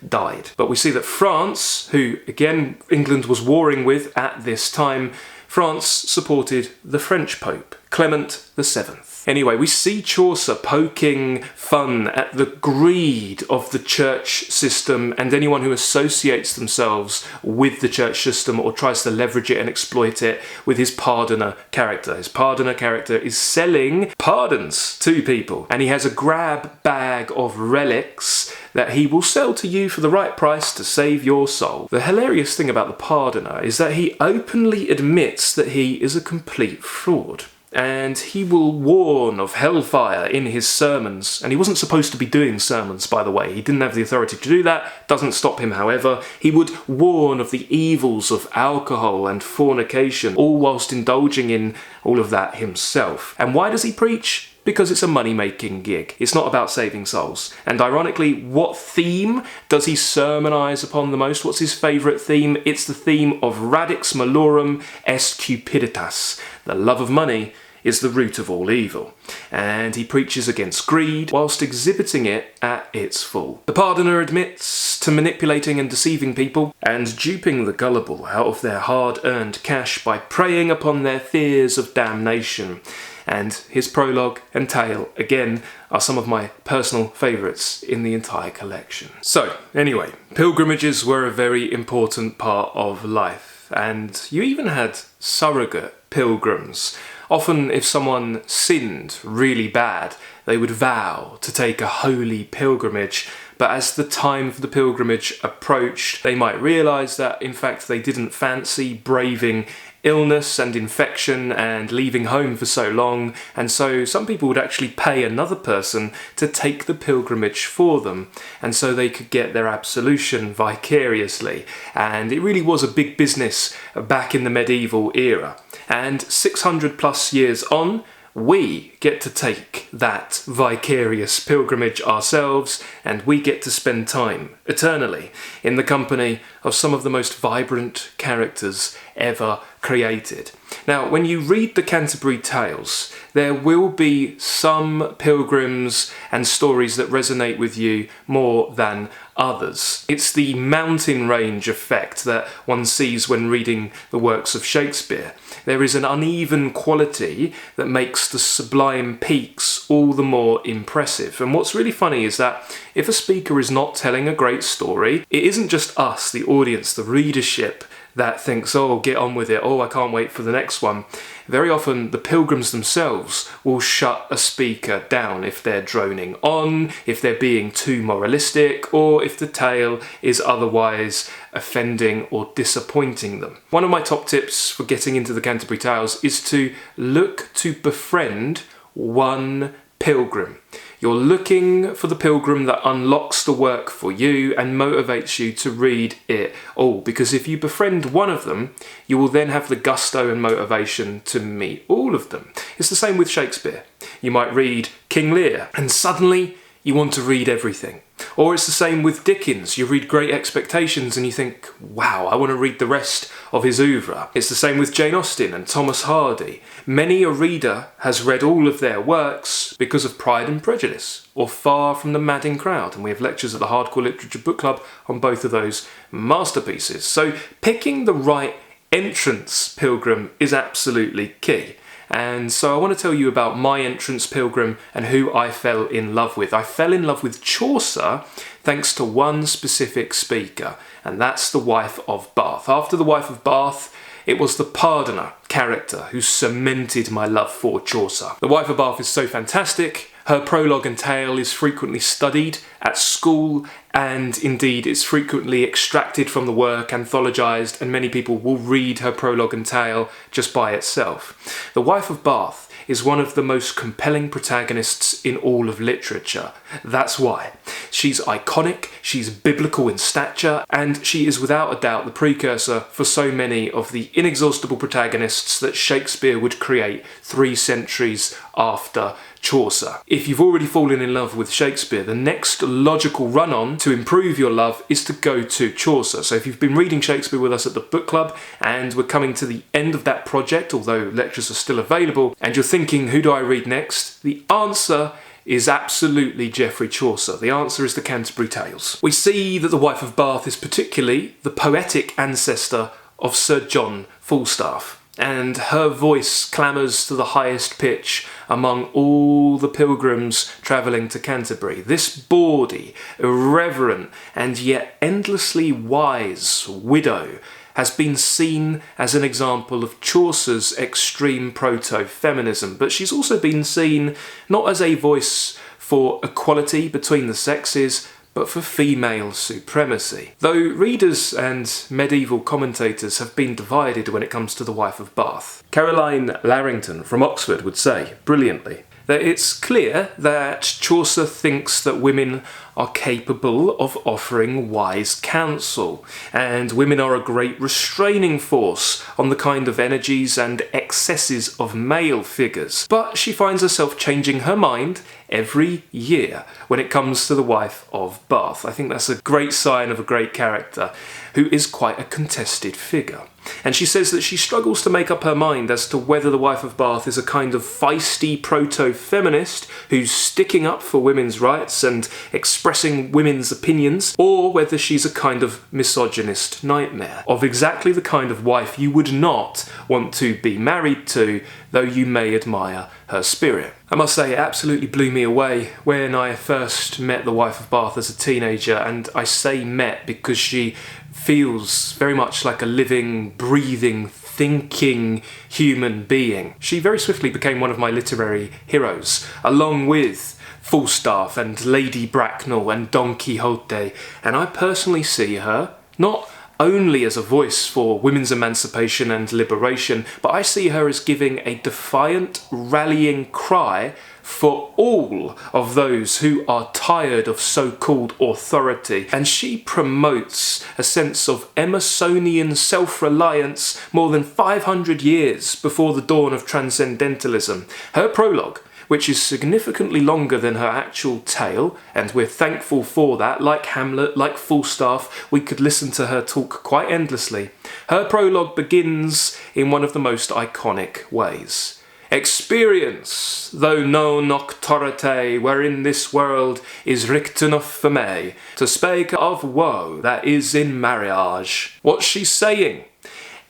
died. But we see that France, who again England was warring with at this time, France supported the French Pope, Clement VII. Anyway, we see Chaucer poking fun at the greed of the church system and anyone who associates themselves with the church system or tries to leverage it and exploit it with his pardoner character. His pardoner character is selling pardons to people, and he has a grab bag of relics that he will sell to you for the right price to save your soul. The hilarious thing about the pardoner is that he openly admits that he is a complete fraud. and he will warn of hellfire in his sermons. And he wasn't supposed to be doing sermons, by the way. He didn't have the authority to do that. Doesn't stop him, however. He would warn of the evils of alcohol and fornication, all whilst indulging in all of that himself. And why does he preach? Because it's a money-making gig. It's not about saving souls. And ironically, what theme does he sermonise upon the most? What's his favourite theme? It's the theme of radix malorum est cupiditas. The love of money is the root of all evil. And he preaches against greed whilst exhibiting it at its full. The pardoner admits to manipulating and deceiving people and duping the gullible out of their hard-earned cash by preying upon their fears of damnation. And his prologue and tale, again, are some of my personal favourites in the entire collection. So, anyway, pilgrimages were a very important part of life, and you even had surrogate pilgrims. Often, if someone sinned really bad, they would vow to take a holy pilgrimage, but as the time for the pilgrimage approached, they might realise that, in fact, they didn't fancy braving illness and infection and leaving home for so long, and so some people would actually pay another person to take the pilgrimage for them, and so they could get their absolution vicariously. And it really was a big business back in the medieval era. And 600 plus years on, we get to take that vicarious pilgrimage ourselves, and we get to spend time eternally in the company of some of the most vibrant characters ever created. Now, when you read the Canterbury Tales, there will be some pilgrims and stories that resonate with you more than others. It's the mountain range effect that one sees when reading the works of Shakespeare. There is an uneven quality that makes the sublime peaks all the more impressive. And what's really funny is that if a speaker is not telling a great story, it isn't just us, the audience, the readership, that thinks, oh, get on with it, oh, I can't wait for the next one. Very often the pilgrims themselves will shut a speaker down if they're droning on, if they're being too moralistic, or if the tale is otherwise offending or disappointing them. One of my top tips for getting into the Canterbury Tales is to look to befriend one pilgrim. You're looking for the pilgrim that unlocks the work for you and motivates you to read it all, because if you befriend one of them, you will then have the gusto and motivation to meet all of them. It's the same with Shakespeare. You might read King Lear and suddenly you want to read everything. Or it's the same with Dickens. You read Great Expectations and you think, wow, I want to read the rest of his oeuvre. It's the same with Jane Austen and Thomas Hardy. Many a reader has read all of their works because of Pride and Prejudice or Far from the Madding Crowd, and we have lectures at the Hardcore Literature Book Club on both of those masterpieces. So picking the right entrance pilgrim is absolutely key. And so I want to tell you about my entrance pilgrim and who I fell in love with. I fell in love with Chaucer thanks to one specific speaker, and that's the Wife of Bath. After the Wife of Bath, it was the pardoner character who cemented my love for Chaucer. The Wife of Bath is so fantastic. Her prologue and tale is frequently studied at school, and indeed it's frequently extracted from the work, anthologised, and many people will read her prologue and tale just by itself. The Wife of Bath is one of the most compelling protagonists in all of literature. That's why. She's iconic, she's biblical in stature, and she is without a doubt the precursor for so many of the inexhaustible protagonists that Shakespeare would create 3 centuries after Chaucer. If you've already fallen in love with Shakespeare, the next logical run-on to improve your love is to go to Chaucer. So if you've been reading Shakespeare with us at the book club and we're coming to the end of that project, although lectures are still available, and you're thinking, who do I read next? The answer is absolutely Geoffrey Chaucer. The answer is the Canterbury Tales. We see that the Wife of Bath is particularly the poetic ancestor of Sir John Falstaff, and her voice clamours to the highest pitch among all the pilgrims travelling to Canterbury. This bawdy, irreverent, and yet endlessly wise widow has been seen as an example of Chaucer's extreme proto-feminism, but she's also been seen not as a voice for equality between the sexes, but for female supremacy. Though readers and medieval commentators have been divided when it comes to the wife of Bath. Caroline Larrington from Oxford would say, brilliantly, that it's clear that Chaucer thinks that women are capable of offering wise counsel, and women are a great restraining force on the kind of energies and excesses of male figures. But she finds herself changing her mind every year when it comes to the wife of Bath. I think that's a great sign of a great character who is quite a contested figure. And she says that she struggles to make up her mind as to whether the wife of Bath is a kind of feisty proto-feminist who's sticking up for women's rights and expressing women's opinions, or whether she's a kind of misogynist nightmare, of exactly the kind of wife you would not want to be married to, though you may admire her spirit. I must say, it absolutely blew me away when I first met the wife of Bath as a teenager, and I say met because she feels very much like a living, breathing, thinking human being. She very swiftly became one of my literary heroes, along with Falstaff and Lady Bracknell and Don Quixote, and I personally see her not only as a voice for women's emancipation and liberation, but I see her as giving a defiant, rallying cry for all of those who are tired of so-called authority. And she promotes a sense of Emersonian self-reliance more than 500 years before the dawn of transcendentalism. Her prologue, which is significantly longer than her actual tale, and we're thankful for that. Like Hamlet, like Falstaff, we could listen to her talk quite endlessly. Her prologue begins in one of the most iconic ways. Experience, though no nocturite, wherein this world is richt enough for me, to spake of woe that is in marriage. What's she saying?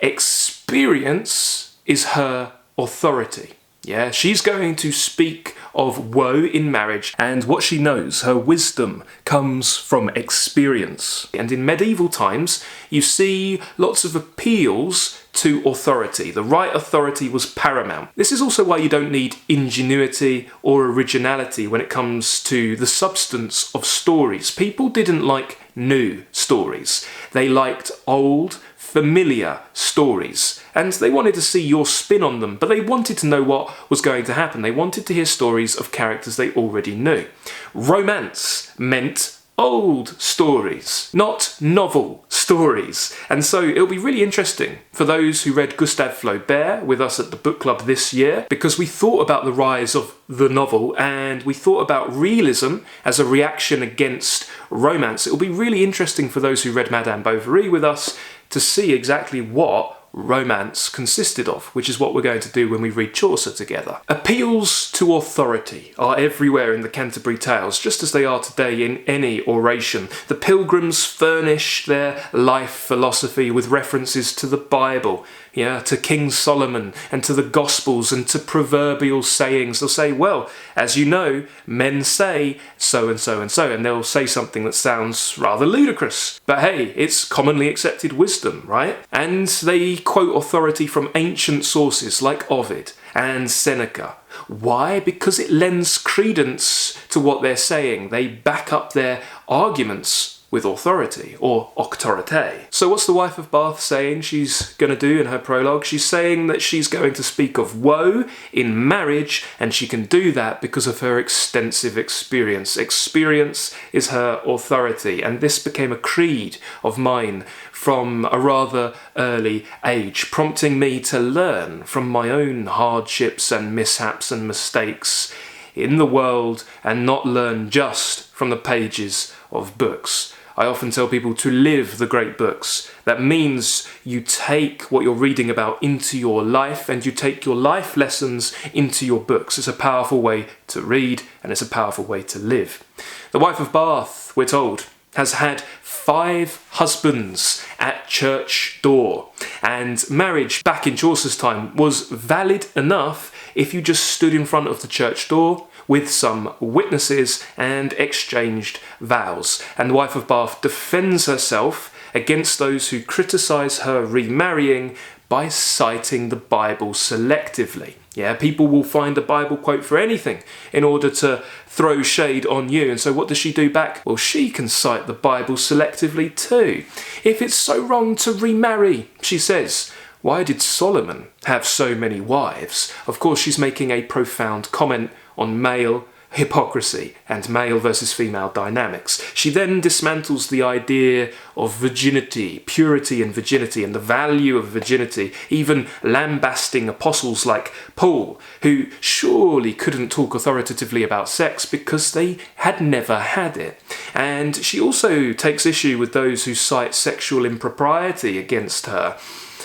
Experience is her authority. Yeah, she's going to speak of woe in marriage, and what she knows, her wisdom, comes from experience. And in medieval times, you see lots of appeals to authority. The right authority was paramount. This is also why you don't need ingenuity or originality when it comes to the substance of stories. People didn't like new stories. They liked old, familiar stories, and they wanted to see your spin on them, but they wanted to know what was going to happen. They wanted to hear stories of characters they already knew. Romance meant old stories, not novel stories. And so it'll be really interesting for those who read Gustave Flaubert with us at the book club this year, because we thought about the rise of the novel and we thought about realism as a reaction against romance. It'll be really interesting for those who read Madame Bovary with us to see exactly what romance consisted of, which is what we're going to do when we read Chaucer together. Appeals to authority are everywhere in the Canterbury Tales, just as they are today in any oration. The pilgrims furnish their life philosophy with references to the Bible, to King Solomon and to the Gospels and to proverbial sayings. They'll say, well, as you know, men say so and so and so, and they'll say something that sounds rather ludicrous. But hey, it's commonly accepted wisdom, right? And they quote authority from ancient sources like Ovid and Seneca. Why? Because it lends credence to what they're saying. They back up their arguments with authority, or auctorité. So what's the wife of Bath saying she's going to do in her prologue? She's saying that she's going to speak of woe in marriage, and she can do that because of her extensive experience. Experience is her authority, and this became a creed of mine from a rather early age, prompting me to learn from my own hardships and mishaps and mistakes in the world, and not learn just from the pages of books. I often tell people to live the great books. That means you take what you're reading about into your life, and you take your life lessons into your books. It's a powerful way to read, and it's a powerful way to live. The wife of Bath, we're told, has had 5 husbands at church door, and marriage back in Chaucer's time was valid enough if you just stood in front of the church door with some witnesses and exchanged vows. And the wife of Bath defends herself against those who criticise her remarrying by citing the Bible selectively. Yeah, people will find a Bible quote for anything in order to throw shade on you. And so what does she do back? Well, she can cite the Bible selectively too. If it's so wrong to remarry, she says, why did Solomon have so many wives? Of course, she's making a profound comment on male hypocrisy and male versus female dynamics. She then dismantles the idea of virginity, purity and virginity, and the value of virginity, even lambasting apostles like Paul, who surely couldn't talk authoritatively about sex because they had never had it. And she also takes issue with those who cite sexual impropriety against her,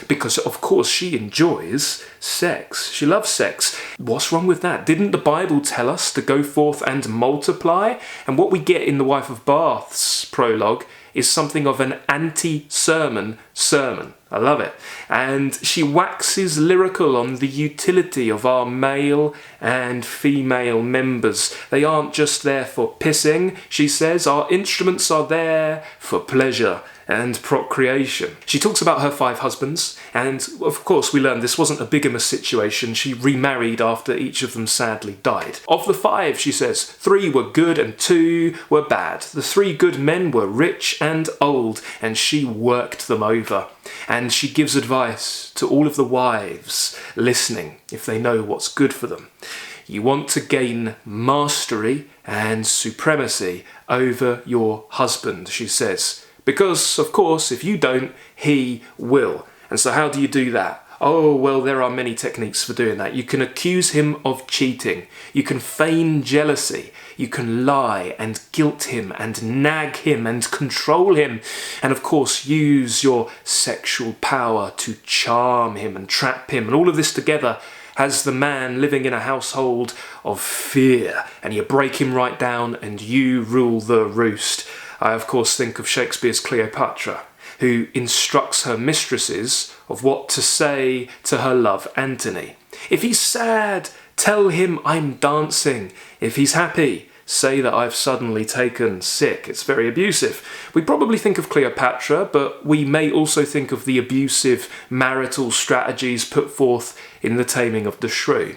because of course she enjoys sex. She loves sex. What's wrong with that? Didn't the Bible tell us to go forth and multiply? And what we get in The Wife of Bath's prologue is something of an anti-sermon sermon. I love it. And she waxes lyrical on the utility of our male and female members. They aren't just there for pissing, she says. Our instruments are there for pleasure and procreation. She talks about her 5 husbands, and of course we learn this wasn't a bigamous situation. She remarried after each of them sadly died. Of the 5, she says, 3 were good and 2 were bad. The 3 good men were rich and old, and she worked them over. And she gives advice to all of the wives listening, if they know what's good for them. You want to gain mastery and supremacy over your husband, she says. Because, of course, if you don't, he will. And so how do you do that? Oh, well, there are many techniques for doing that. You can accuse him of cheating. You can feign jealousy. You can lie and guilt him and nag him and control him. And, of course, use your sexual power to charm him and trap him. And all of this together has the man living in a household of fear. And you break him right down and you rule the roost. I, of course, think of Shakespeare's Cleopatra, who instructs her mistresses of what to say to her love Antony. If he's sad, tell him I'm dancing. If he's happy, say that I've suddenly taken sick. It's very abusive. We probably think of Cleopatra, but we may also think of the abusive marital strategies put forth in The Taming of the Shrew.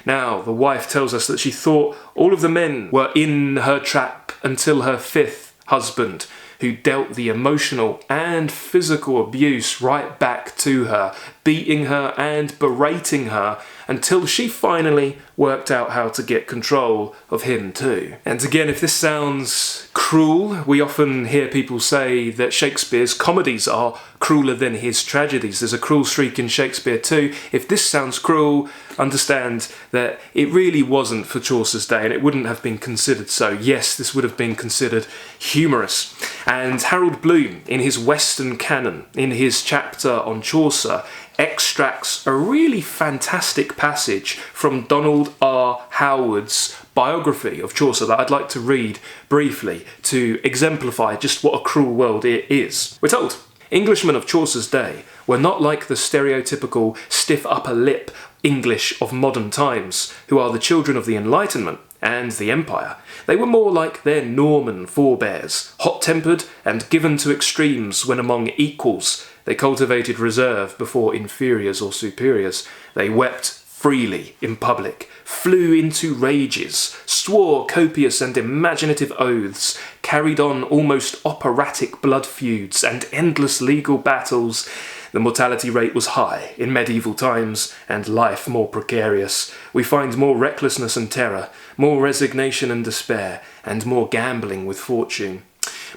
Now, the wife tells us that she thought all of the men were in her trap until her 5th husband, who dealt the emotional and physical abuse right back to her, beating her and berating her until she finally worked out how to get control of him too. And again, if this sounds cruel, we often hear people say that Shakespeare's comedies are crueler than his tragedies. There's a cruel streak in Shakespeare too. If this sounds cruel, understand that it really wasn't for Chaucer's day, and it wouldn't have been considered so. Yes, this would have been considered humorous. And Harold Bloom, in his Western Canon, in his chapter on Chaucer, extracts a really fantastic passage from Donald R. Howard's biography of Chaucer that I'd like to read briefly to exemplify just what a cruel world it is. We're told, Englishmen of Chaucer's day were not like the stereotypical stiff upper lip English of modern times, who are the children of the Enlightenment and the Empire. They were more like their Norman forebears, hot-tempered and given to extremes when among equals. They cultivated reserve before inferiors or superiors. They wept freely in public, flew into rages, swore copious and imaginative oaths, carried on almost operatic blood feuds and endless legal battles. The mortality rate was high in medieval times, and life more precarious. We find more recklessness and terror, more resignation and despair, and more gambling with fortune.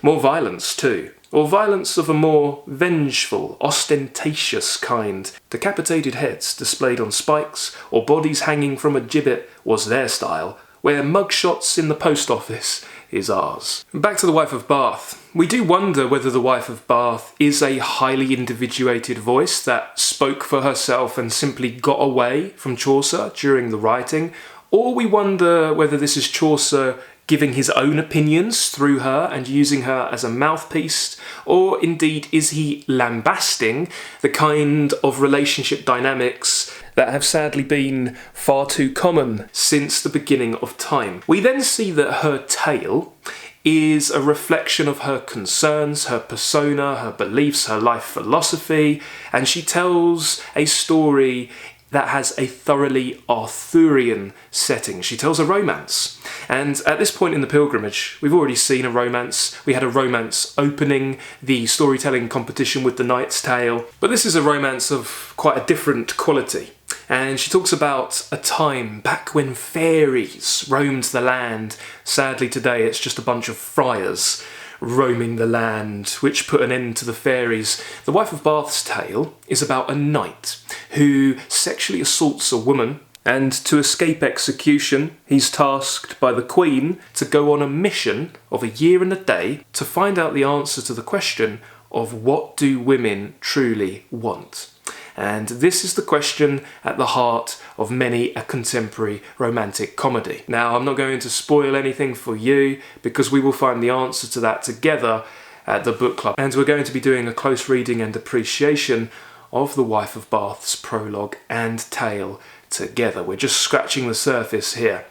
More violence too, or violence of a more vengeful, ostentatious kind. Decapitated heads displayed on spikes, or bodies hanging from a gibbet was their style, where mugshots in the post office is ours. Back to The Wife of Bath. We do wonder whether The Wife of Bath is a highly individuated voice that spoke for herself and simply got away from Chaucer during the writing, or we wonder whether this is Chaucer giving his own opinions through her and using her as a mouthpiece, or indeed is he lambasting the kind of relationship dynamics that have sadly been far too common since the beginning of time. We then see that her tale is a reflection of her concerns, her persona, her beliefs, her life philosophy, and she tells a story that has a thoroughly Arthurian setting. She tells a romance. And at this point in the pilgrimage, we've already seen a romance. We had a romance opening the storytelling competition with the Knight's Tale. But this is a romance of quite a different quality. And she talks about a time back when fairies roamed the land. Sadly today it's just a bunch of friars roaming the land, which put an end to the fairies. The Wife of Bath's tale is about a knight who sexually assaults a woman, and to escape execution, he's tasked by the Queen to go on a mission of a year and a day to find out the answer to the question of what do women truly want. And this is the question at the heart of many a contemporary romantic comedy. Now, I'm not going to spoil anything for you because we will find the answer to that together at the book club. And we're going to be doing a close reading and appreciation of The Wife of Bath's prologue and tale together. We're just scratching the surface here.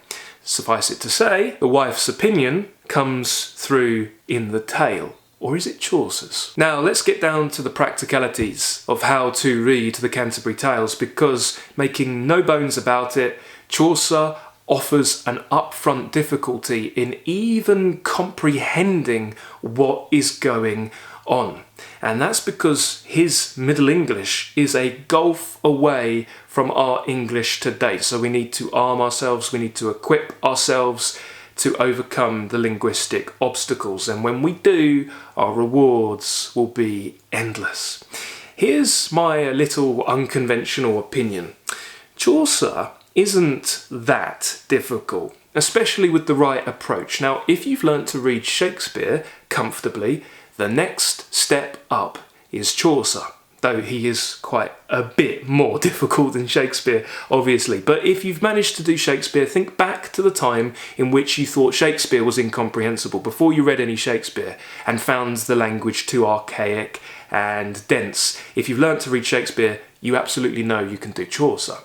Suffice it to say, the wife's opinion comes through in the tale. Or is it Chaucer's? Now let's get down to the practicalities of how to read the Canterbury Tales, because, making no bones about it, Chaucer offers an upfront difficulty in even comprehending what is going on. And that's because his Middle English is a gulf away from our English today. So we need to arm ourselves, we need to equip ourselves to overcome the linguistic obstacles, and when we do, our rewards will be endless. Here's my little unconventional opinion. Chaucer isn't that difficult, especially with the right approach. Now, if you've learnt to read Shakespeare comfortably, the next step up is Chaucer. Though he is quite a bit more difficult than Shakespeare, obviously. But if you've managed to do Shakespeare, think back to the time in which you thought Shakespeare was incomprehensible, before you read any Shakespeare and found the language too archaic and dense. If you've learnt to read Shakespeare, you absolutely know you can do Chaucer.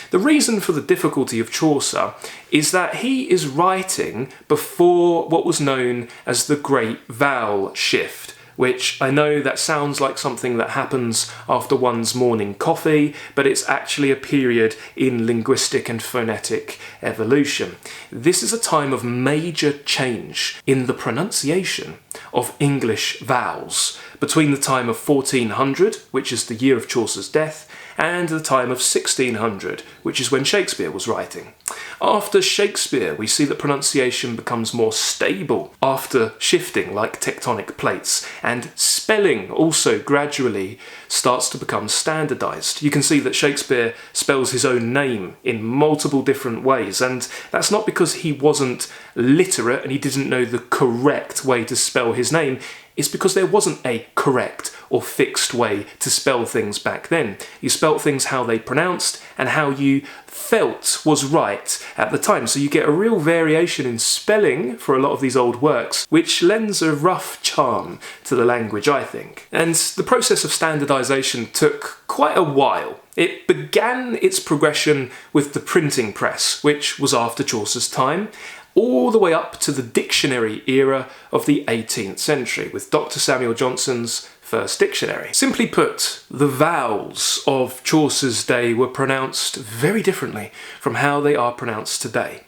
The reason for the difficulty of Chaucer is that he is writing before what was known as the Great Vowel Shift, which I know that sounds like something that happens after one's morning coffee, but it's actually a period in linguistic and phonetic evolution. This is a time of major change in the pronunciation of English vowels between the time of 1400, which is the year of Chaucer's death, and the time of 1600, which is when Shakespeare was writing. After Shakespeare, we see that pronunciation becomes more stable after shifting like tectonic plates, and spelling also gradually starts to become standardised. You can see that Shakespeare spells his own name in multiple different ways, and that's not because he wasn't literate and he didn't know the correct way to spell his name. It's because there wasn't a correct or fixed way to spell things back then. You spelt things how they pronounced and how you felt was right at the time. So you get a real variation in spelling for a lot of these old works, which lends a rough charm to the language, I think. And the process of standardisation took quite a while. It began its progression with the printing press, which was after Chaucer's time, all the way up to the dictionary era of the 18th century, with Dr. Samuel Johnson's first dictionary. Simply put, the vowels of Chaucer's day were pronounced very differently from how they are pronounced today.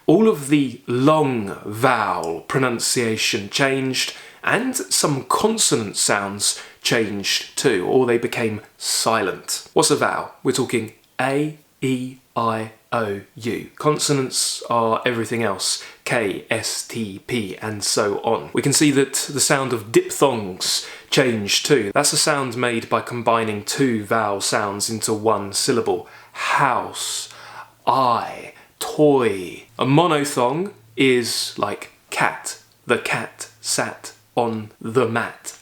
All of the long vowel pronunciation changed, and some consonant sounds changed too, or they became silent. What's a vowel? We're talking A, E, I, O, U. Consonants are everything else. K, S, T, P, and so on. We can see that the sound of diphthongs changed too. That's a sound made by combining two vowel sounds into one syllable. House, eye, toy. A monophthong is like cat. The cat sat on the mat.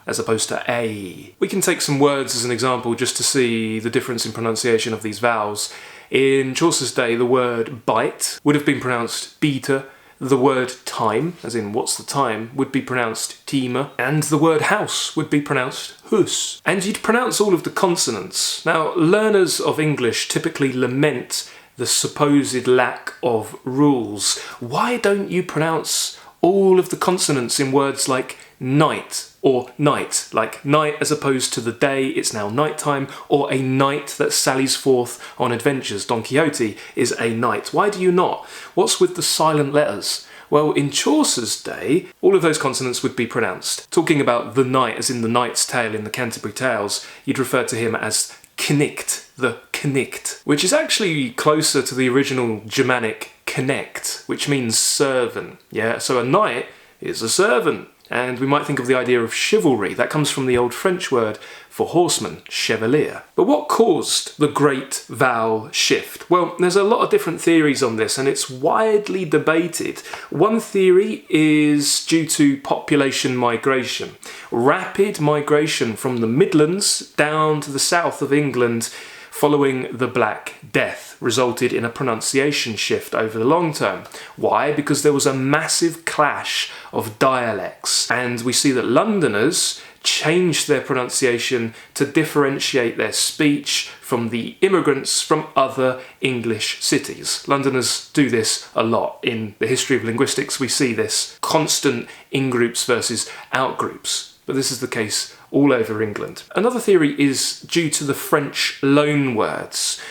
As opposed to a. We can take some words as an example just to see the difference in pronunciation of these vowels. In Chaucer's day, the word bite would have been pronounced beta, the word time, as in what's the time, would be pronounced time, and the word house would be pronounced hus. And you'd pronounce all of the consonants. Now, learners of English typically lament the supposed lack of rules. Why don't you pronounce all of the consonants in words like night or night, like night as opposed to the day, it's now nighttime, or a knight that sallies forth on adventures, Don Quixote, is a knight. Why do you not? What's with the silent letters? Well, in Chaucer's day, all of those consonants would be pronounced. Talking about the knight, as in the Knight's Tale in the Canterbury Tales, you'd refer to him as knicht, the knicht, which is actually closer to the original Germanic knecht, which means servant. Yeah, so a knight is a servant. And we might think of the idea of chivalry. That comes from the old French word for horseman, chevalier. But what caused the Great Vowel Shift? Well, there's a lot of different theories on this, and it's widely debated. One theory is due to population migration. Rapid migration from the Midlands down to the south of England following the Black Death resulted in a pronunciation shift over the long term. Why? Because there was a massive clash of dialects, and we see that Londoners changed their pronunciation to differentiate their speech from the immigrants from other English cities. Londoners do this a lot. In the history of linguistics, we see this constant in-groups versus out-groups. But this is the case all over England. Another theory is due to the French loanwords.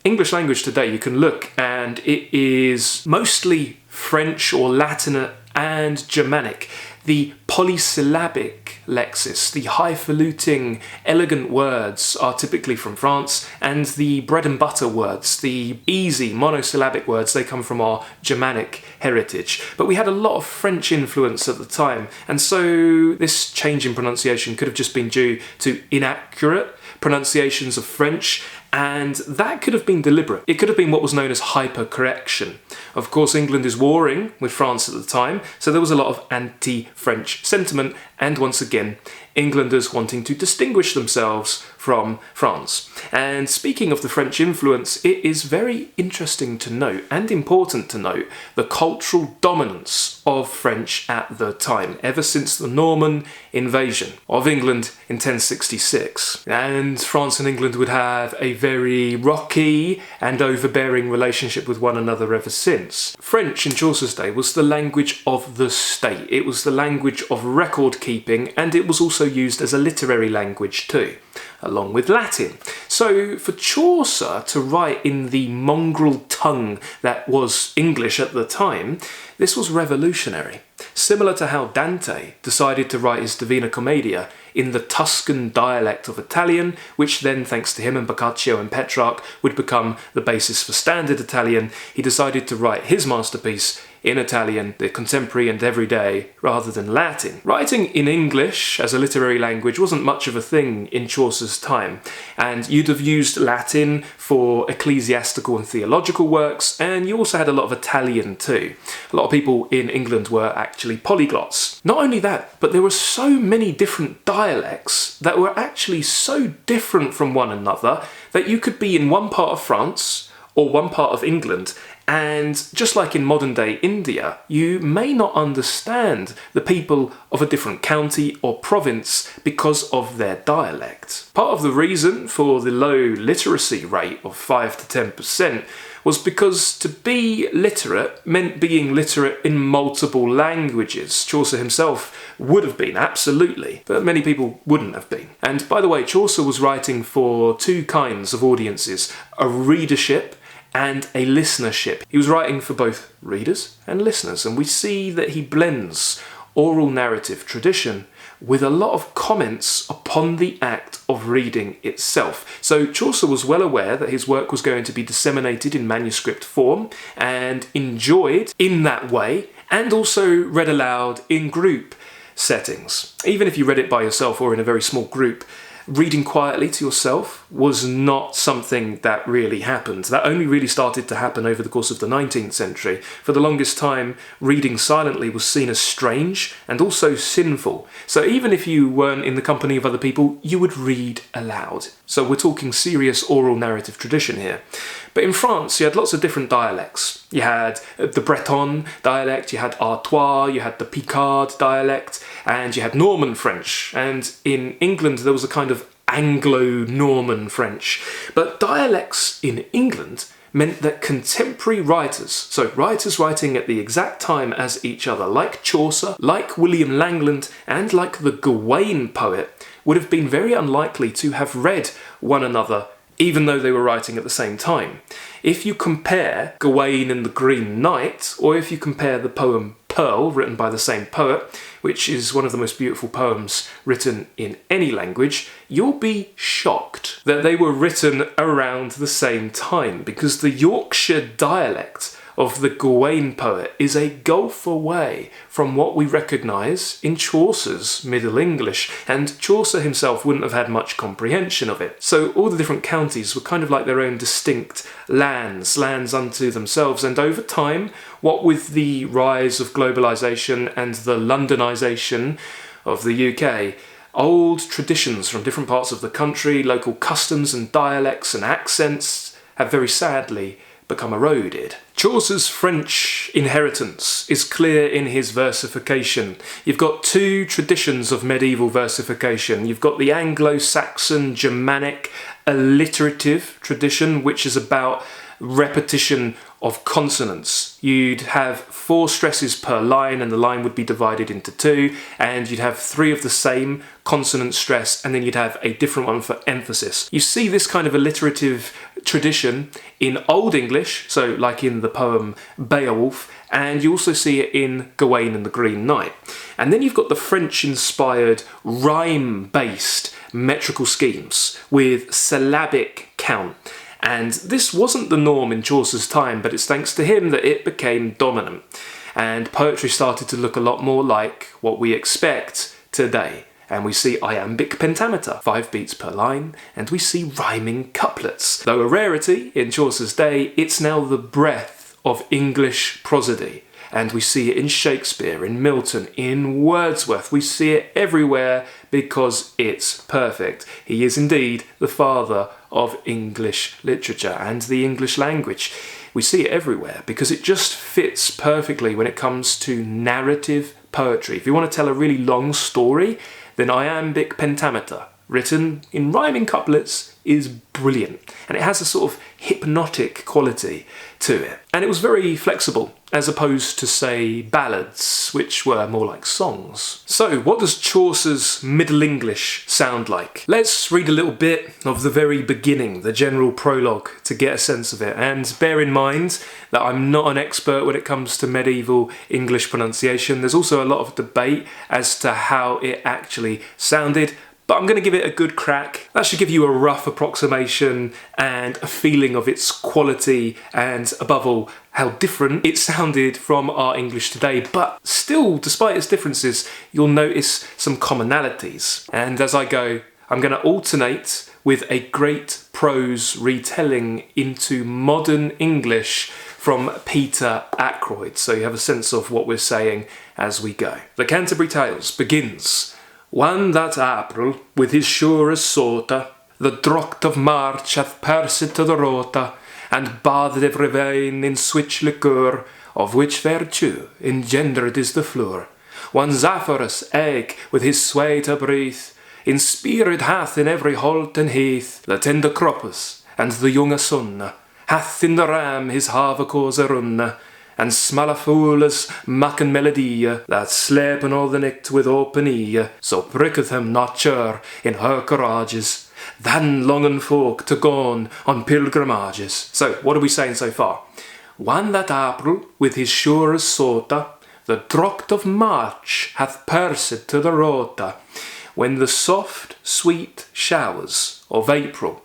English language today, you can look, and it is mostly French or Latin and Germanic. The polysyllabic lexis, the highfalutin, elegant words are typically from France, and the bread and butter words, the easy monosyllabic words, they come from our Germanic heritage. But we had a lot of French influence at the time, and so this change in pronunciation could have just been due to inaccurate pronunciations of French, and that could have been deliberate. It could have been what was known as hypercorrection. Of course, England is warring with France at the time, so there was a lot of anti-French sentiment, and once again, Englanders wanting to distinguish themselves from France. And speaking of the French influence, it is very interesting to note, and important to note, the cultural dominance of French at the time, ever since the Norman invasion of England in 1066. And France and England would have a very rocky and overbearing relationship with one another ever since. French in Chaucer's day was the language of the state. It was the language of record keeping, and it was also used as a literary language too, along with Latin. So for Chaucer to write in the mongrel tongue that was English at the time, this was revolutionary. Similar to how Dante decided to write his Divina Commedia in the Tuscan dialect of Italian, which then, thanks to him and Boccaccio and Petrarch, would become the basis for standard Italian. He decided to write his masterpiece in Italian, the contemporary and everyday, rather than Latin. Writing in English as a literary language wasn't much of a thing in Chaucer's time, and you'd have used Latin for ecclesiastical and theological works, and you also had a lot of Italian too. A lot of people in England were actually polyglots. Not only that, but there were so many different dialects that were actually so different from one another that you could be in one part of France or one part of England, and just like in modern day India, you may not understand the people of a different county or province because of their dialect. Part of the reason for the low literacy rate of 5 to 10% was because to be literate meant being literate in multiple languages. Chaucer himself would have been, absolutely, but many people wouldn't have been. And by the way, Chaucer was writing for two kinds of audiences, a readership and a listenership. He was writing for both readers and listeners, and we see that he blends oral narrative tradition with a lot of comments upon the act of reading itself. So Chaucer was well aware that his work was going to be disseminated in manuscript form and enjoyed in that way, and also read aloud in group settings. Even if you read it by yourself or in a very small group, reading quietly to yourself was not something that really happened. That only really started to happen over the course of the 19th century. For the longest time, reading silently was seen as strange and also sinful. So even if you weren't in the company of other people, you would read aloud. So we're talking serious oral narrative tradition here. But in France, you had lots of different dialects. You had the Breton dialect, you had Artois, you had the Picard dialect, and you had Norman French. And in England, there was a kind of Anglo-Norman French. But dialects in England meant that contemporary writers, so writers writing at the exact time as each other, like Chaucer, like William Langland, and like the Gawain-poet, would have been very unlikely to have read one another even though they were writing at the same time. If you compare Gawain and the Green Knight, or if you compare the poem Pearl, written by the same poet, which is one of the most beautiful poems written in any language, you'll be shocked that they were written around the same time, because the Yorkshire dialect of the Gawain-poet is a gulf away from what we recognise in Chaucer's Middle English, and Chaucer himself wouldn't have had much comprehension of it. So all the different counties were kind of like their own distinct lands unto themselves, and over time, what with the rise of globalisation and the Londonisation of the UK, old traditions from different parts of the country, local customs and dialects and accents have very sadly become eroded. Chaucer's French inheritance is clear in his versification. You've got two traditions of medieval versification. You've got the Anglo-Saxon Germanic alliterative tradition, which is about repetition of consonants. You'd have 4 stresses per line, and the line would be divided into 2, and you'd have 3 of the same consonant stress, and then you'd have a different one for emphasis. You see this kind of alliterative tradition in Old English, so like in the poem Beowulf, and you also see it in Gawain and the Green Knight. And then you've got the French-inspired rhyme-based metrical schemes with syllabic count. And this wasn't the norm in Chaucer's time, but it's thanks to him that it became dominant. And poetry started to look a lot more like what we expect today. And we see iambic pentameter, 5 beats per line, and we see rhyming couplets. Though a rarity in Chaucer's day, it's now the breath of English prosody. And we see it in Shakespeare, in Milton, in Wordsworth. We see it everywhere because it's perfect. He is indeed the father of English literature and the English language. We see it everywhere because it just fits perfectly when it comes to narrative poetry. If you want to tell a really long story, then iambic pentameter, written in rhyming couplets, is brilliant. And it has a sort of hypnotic quality to it. And it was very flexible, as opposed to, say, ballads, which were more like songs. So, what does Chaucer's Middle English sound like? Let's read a little bit of the very beginning, the General Prologue, to get a sense of it. And bear in mind that I'm not an expert when it comes to medieval English pronunciation. There's also a lot of debate as to how it actually sounded, but I'm going to give it a good crack. That should give you a rough approximation and a feeling of its quality and, above all, how different it sounded from our English today. But still, despite its differences, you'll notice some commonalities. And as I go, I'm going to alternate with a great prose retelling into modern English from Peter Ackroyd, so you have a sense of what we're saying as we go. The Canterbury Tales begins: One that Aprille, with his shoures sorta, the drocht of March hath pursed to the rota, and bathed every vein in switch liqueur, of which virtue engendered is the flour. One Zephyrus eke, with his sway to breathe, in spirit hath in every holt and heath, the tender croppus and the younge sunne, hath in the ram his havekose runne, and smalle fooles maken melodie, that slepen all the night with open eie, so pricketh hem nature in her courages, than longen folk to gon on pilgrimages. So, what are we saying so far? One that Aprille, with his shoures sorta, the drocht of March hath pursed to the rota, when the soft, sweet showers of April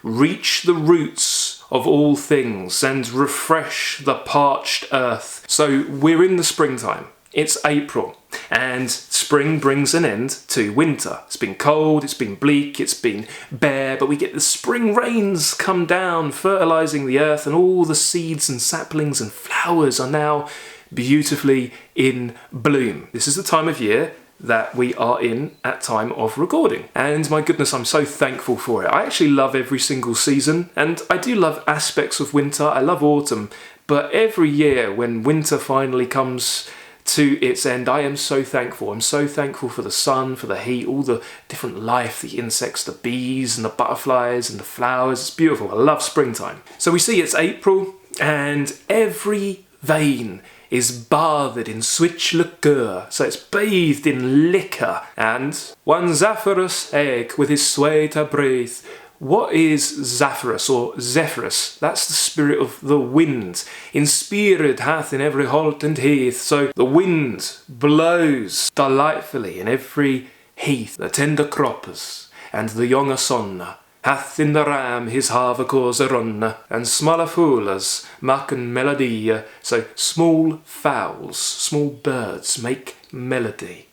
reach the roots of all things and refresh the parched earth. So we're in the springtime. It's April, and spring brings an end to winter. It's been cold, it's been bleak, it's been bare, but we get the spring rains come down, fertilising the earth, and all the seeds and saplings and flowers are now beautifully in bloom. This is the time of year that we are in at time of recording. And my goodness, I'm so thankful for it. I actually love every single season, and I do love aspects of winter. I love autumn, but every year when winter finally comes to its end. I am so thankful. I'm so thankful for the sun, for the heat, all the different life, the insects, the bees and the butterflies and the flowers. It's beautiful. I love springtime. So we see it's April and every vein is bathed in switch liqueur, so it's bathed in liquor, and one Zephyrus eke with his sway to breathe. What is Zephyrus or Zephyrus? That's the spirit of the wind. In spirit hath in every holt and heath, so the wind blows delightfully in every heath. The tender croppers and the young sonna hath in the ram his havacores runna, and smaller foolers maken melody. So small fowls, small birds make melody.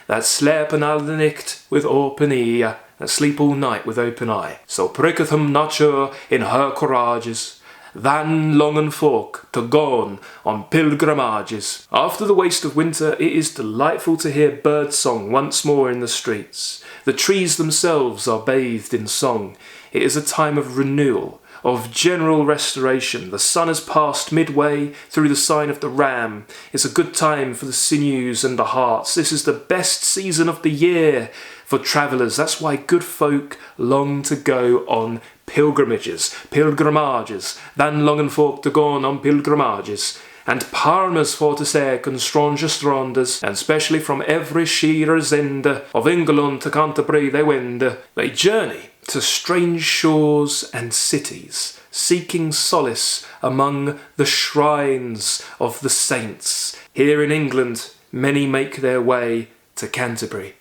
That slepen all the night with open ear, that sleep all night with open eye. So pricketh them nature in her courages, than longen folk to gone on pilgrimages. After the waste of winter, it is delightful to hear bird song once more in the streets. The trees themselves are bathed in song. It is a time of renewal, of general restoration. The sun has passed midway through the sign of the ram. It's a good time for the sinews and the hearts. This is the best season of the year for travellers. That's why good folk long to go on pilgrimages, than longen folk to go on pilgrimages. And parmers for to say and strongest ronders, and specially from every shearer's end of England to Canterbury they wend. They journey to strange shores and cities, seeking solace among the shrines of the saints. Here in England, many make their way to Canterbury.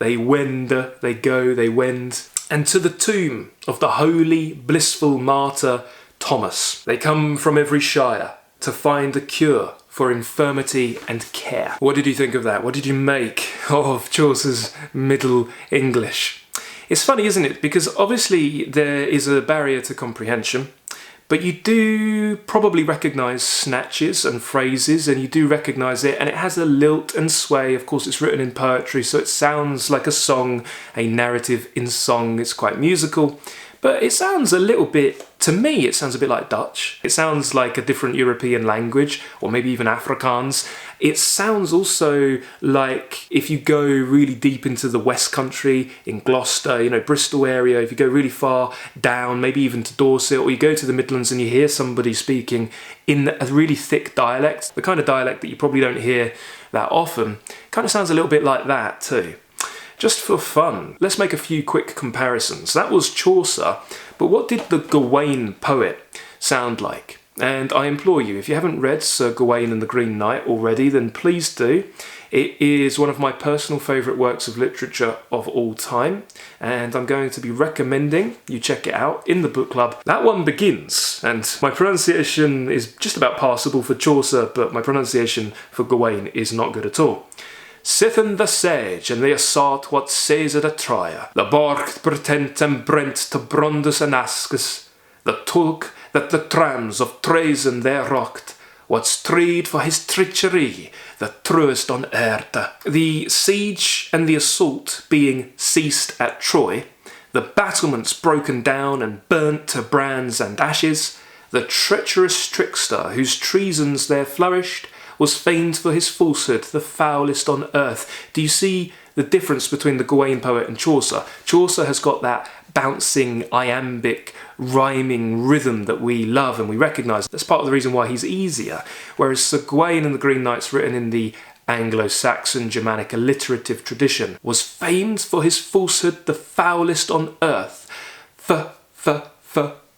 They wend, they go, they wend. And to the tomb of the holy, blissful martyr Thomas. They come from every shire to find a cure for infirmity and care. What did you think of that? What did you make of Chaucer's Middle English? It's funny, isn't it? Because obviously there is a barrier to comprehension, but you do probably recognise snatches and phrases, and you do recognise it, and it has a lilt and sway. Of course, it's written in poetry, so it sounds like a song, a narrative in song. It's quite musical, but it sounds a little bit, to me, it sounds a bit like Dutch. It sounds like a different European language, or maybe even Afrikaans. It sounds also like if you go really deep into the West Country, in Gloucester, Bristol area, if you go really far down, maybe even to Dorset, or you go to the Midlands and you hear somebody speaking in a really thick dialect, the kind of dialect that you probably don't hear that often, kind of sounds a little bit like that too. Just for fun, let's make a few quick comparisons. That was Chaucer, but what did the Gawain-poet sound like? And I implore you, if you haven't read Sir Gawain and the Green Knight already, then please do. It is one of my personal favourite works of literature of all time, and I'm going to be recommending you check it out in the book club. That one begins, and my pronunciation is just about passable for Chaucer, but my pronunciation for Gawain is not good at all. Sithen the sage, and they sought what says it a trier. The borcht pretent and brent to Brondus and Ascus. The tulk that the trams of treason there rocked. What's treed for his treachery, the truest on earth. The siege and the assault being ceased at Troy, the battlements broken down and burnt to brands and ashes, the treacherous trickster whose treasons there flourished, was famed for his falsehood, the foulest on earth. Do you see the difference between the Gawain-poet and Chaucer? Chaucer has got that bouncing, iambic, rhyming rhythm that we love and we recognise. That's part of the reason why he's easier. Whereas Sir Gawain and the Green Knight's, written in the Anglo-Saxon Germanic alliterative tradition, was famed for his falsehood, the foulest on earth.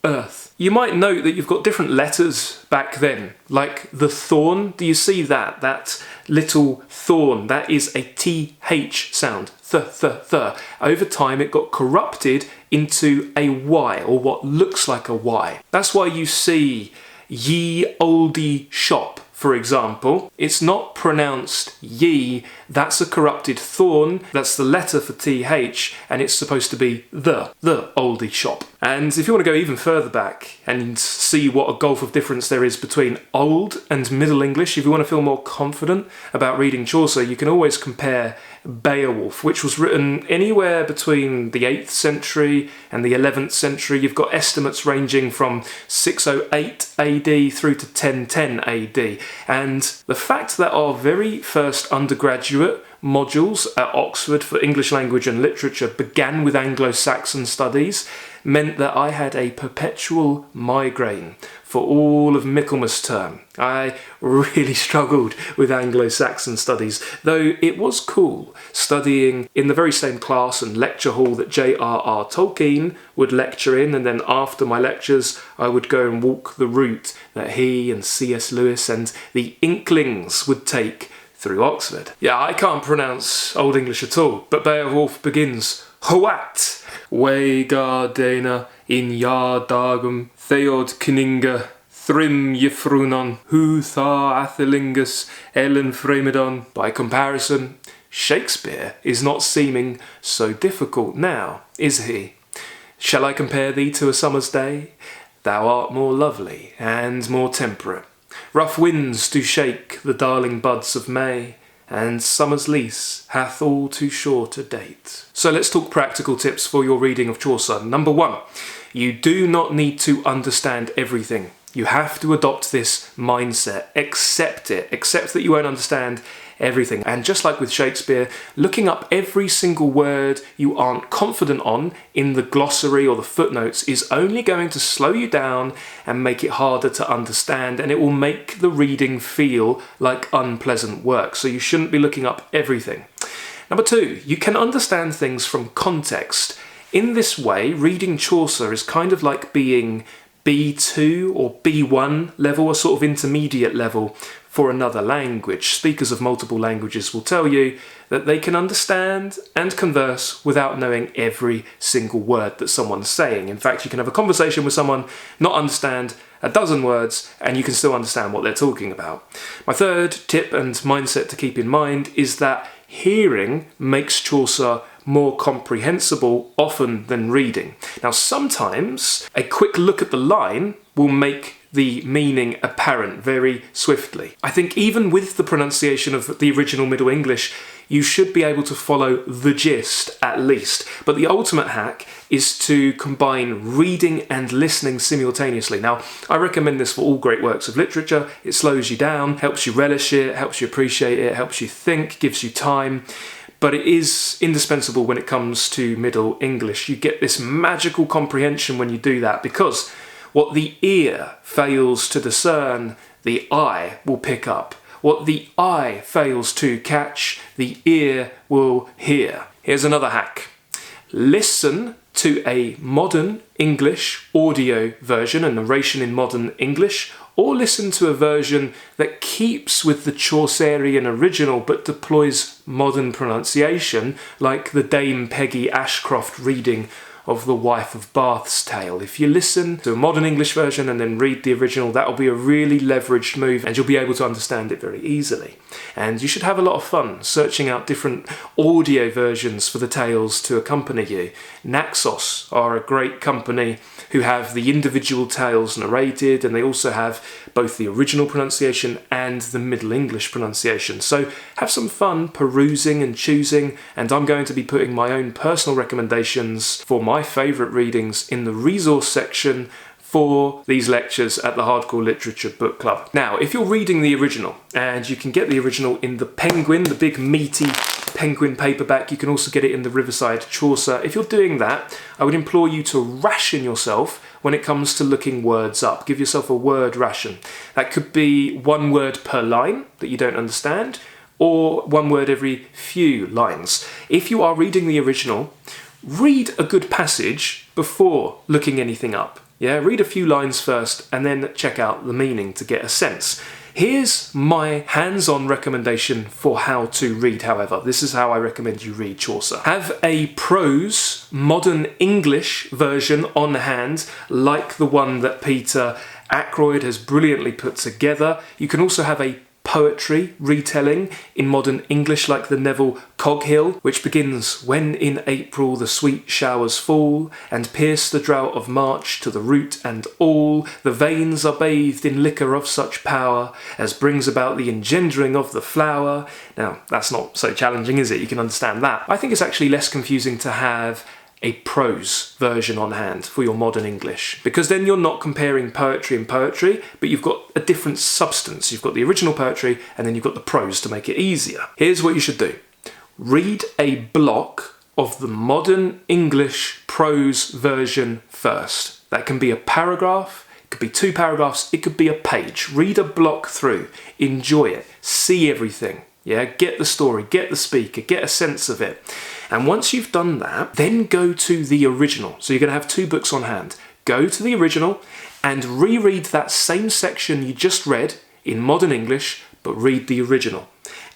Earth. You might note that you've got different letters back then, like the thorn. Do you see that? That little thorn, that is a TH sound. Th. Over time it got corrupted into a Y, or what looks like a Y. That's why you see ye olde shop, for example. It's not pronounced ye, that's a corrupted thorn, that's the letter for TH, and it's supposed to be the oldie shop. And if you want to go even further back and see what a gulf of difference there is between Old and Middle English, if you want to feel more confident about reading Chaucer, you can always compare Beowulf, which was written anywhere between the 8th century and the 11th century. You've got estimates ranging from 608 AD through to 1010 AD. And the fact that our very first undergraduate modules at Oxford for English language and literature began with Anglo-Saxon studies meant that I had a perpetual migraine for all of Michaelmas term. I really struggled with Anglo-Saxon studies, though it was cool studying in the very same class and lecture hall that J.R.R. Tolkien would lecture in, and then after my lectures I would go and walk the route that he and C.S. Lewis and the Inklings would take through Oxford. Yeah, I can't pronounce Old English at all, but Beowulf begins Hoat, we gardena in yardagum theod kninga thrim yfrunon hu tha athelingus ellen fremedon. By comparison, Shakespeare is not seeming so difficult now, is he? Shall I compare thee to a summer's day? Thou art more lovely and more temperate. Rough winds do shake the darling buds of May, and summer's lease hath all too short a date. So let's talk practical tips for your reading of Chaucer. Number 1, you do not need to understand everything. You have to adopt this mindset. Accept it. Accept that you won't understand everything. And just like with Shakespeare, looking up every single word you aren't confident on in the glossary or the footnotes is only going to slow you down and make it harder to understand, and it will make the reading feel like unpleasant work. So you shouldn't be looking up everything. Number 2, you can understand things from context. In this way, reading Chaucer is kind of like being B2 or B1 level, a sort of intermediate level for another language. Speakers of multiple languages will tell you that they can understand and converse without knowing every single word that someone's saying. In fact, you can have a conversation with someone, not understand a dozen words, and you can still understand what they're talking about. My third tip and mindset to keep in mind is that hearing makes Chaucer more comprehensible often than reading. Now, sometimes a quick look at the line will make the meaning apparent very swiftly. I think even with the pronunciation of the original Middle English, you should be able to follow the gist at least. But the ultimate hack is to combine reading and listening simultaneously. Now, I recommend this for all great works of literature. It slows you down, helps you relish it, helps you appreciate it, helps you think, gives you time. But it is indispensable when it comes to Middle English. You get this magical comprehension when you do that, because what the ear fails to discern, the eye will pick up. What the eye fails to catch, the ear will hear. Here's another hack. Listen to a modern English audio version, a narration in modern English, or listen to a version that keeps with the Chaucerian original but deploys modern pronunciation, like the Dame Peggy Ashcroft reading of The Wife of Bath's Tale. If you listen to a modern English version and then read the original, that will be a really leveraged move and you'll be able to understand it very easily. And you should have a lot of fun searching out different audio versions for the tales to accompany you. Naxos are a great company who have the individual tales narrated, and they also have both the original pronunciation and the Middle English pronunciation. So have some fun perusing and choosing, and I'm going to be putting my own personal recommendations for my favourite readings in the resource section for these lectures at the Hardcore Literature Book Club. Now, if you're reading the original, and you can get the original in the Penguin, the big meaty Penguin paperback, you can also get it in the Riverside Chaucer. If you're doing that, I would implore you to ration yourself when it comes to looking words up. Give yourself a word ration. That could be one word per line that you don't understand, or one word every few lines. If you are reading the original, read a good passage before looking anything up. Yeah, read a few lines first and then check out the meaning to get a sense. Here's my hands-on recommendation for how to read, however. This is how I recommend you read Chaucer. Have a prose, modern English version on hand, like the one that Peter Ackroyd has brilliantly put together. You can also have a poetry retelling in modern English, like the Neville Coghill, which begins, "When in April the sweet showers fall, and pierce the drought of March to the root and all, the veins are bathed in liquor of such power, as brings about the engendering of the flower." Now, that's not so challenging, is it? You can understand that. I think it's actually less confusing to have a prose version on hand for your modern English, because then you're not comparing poetry and poetry, but you've got a different substance. You've got the original poetry and then you've got the prose to make it easier. Here's what you should do. Read a block of the modern English prose version first. That can be a paragraph, it could be 2 paragraphs, it could be a page. Read a block through, enjoy it, see everything. Yeah, get the story, get the speaker, get a sense of it. And once you've done that, then go to the original. So you're going to have 2 books on hand. Go to the original and reread that same section you just read in modern English, but read the original.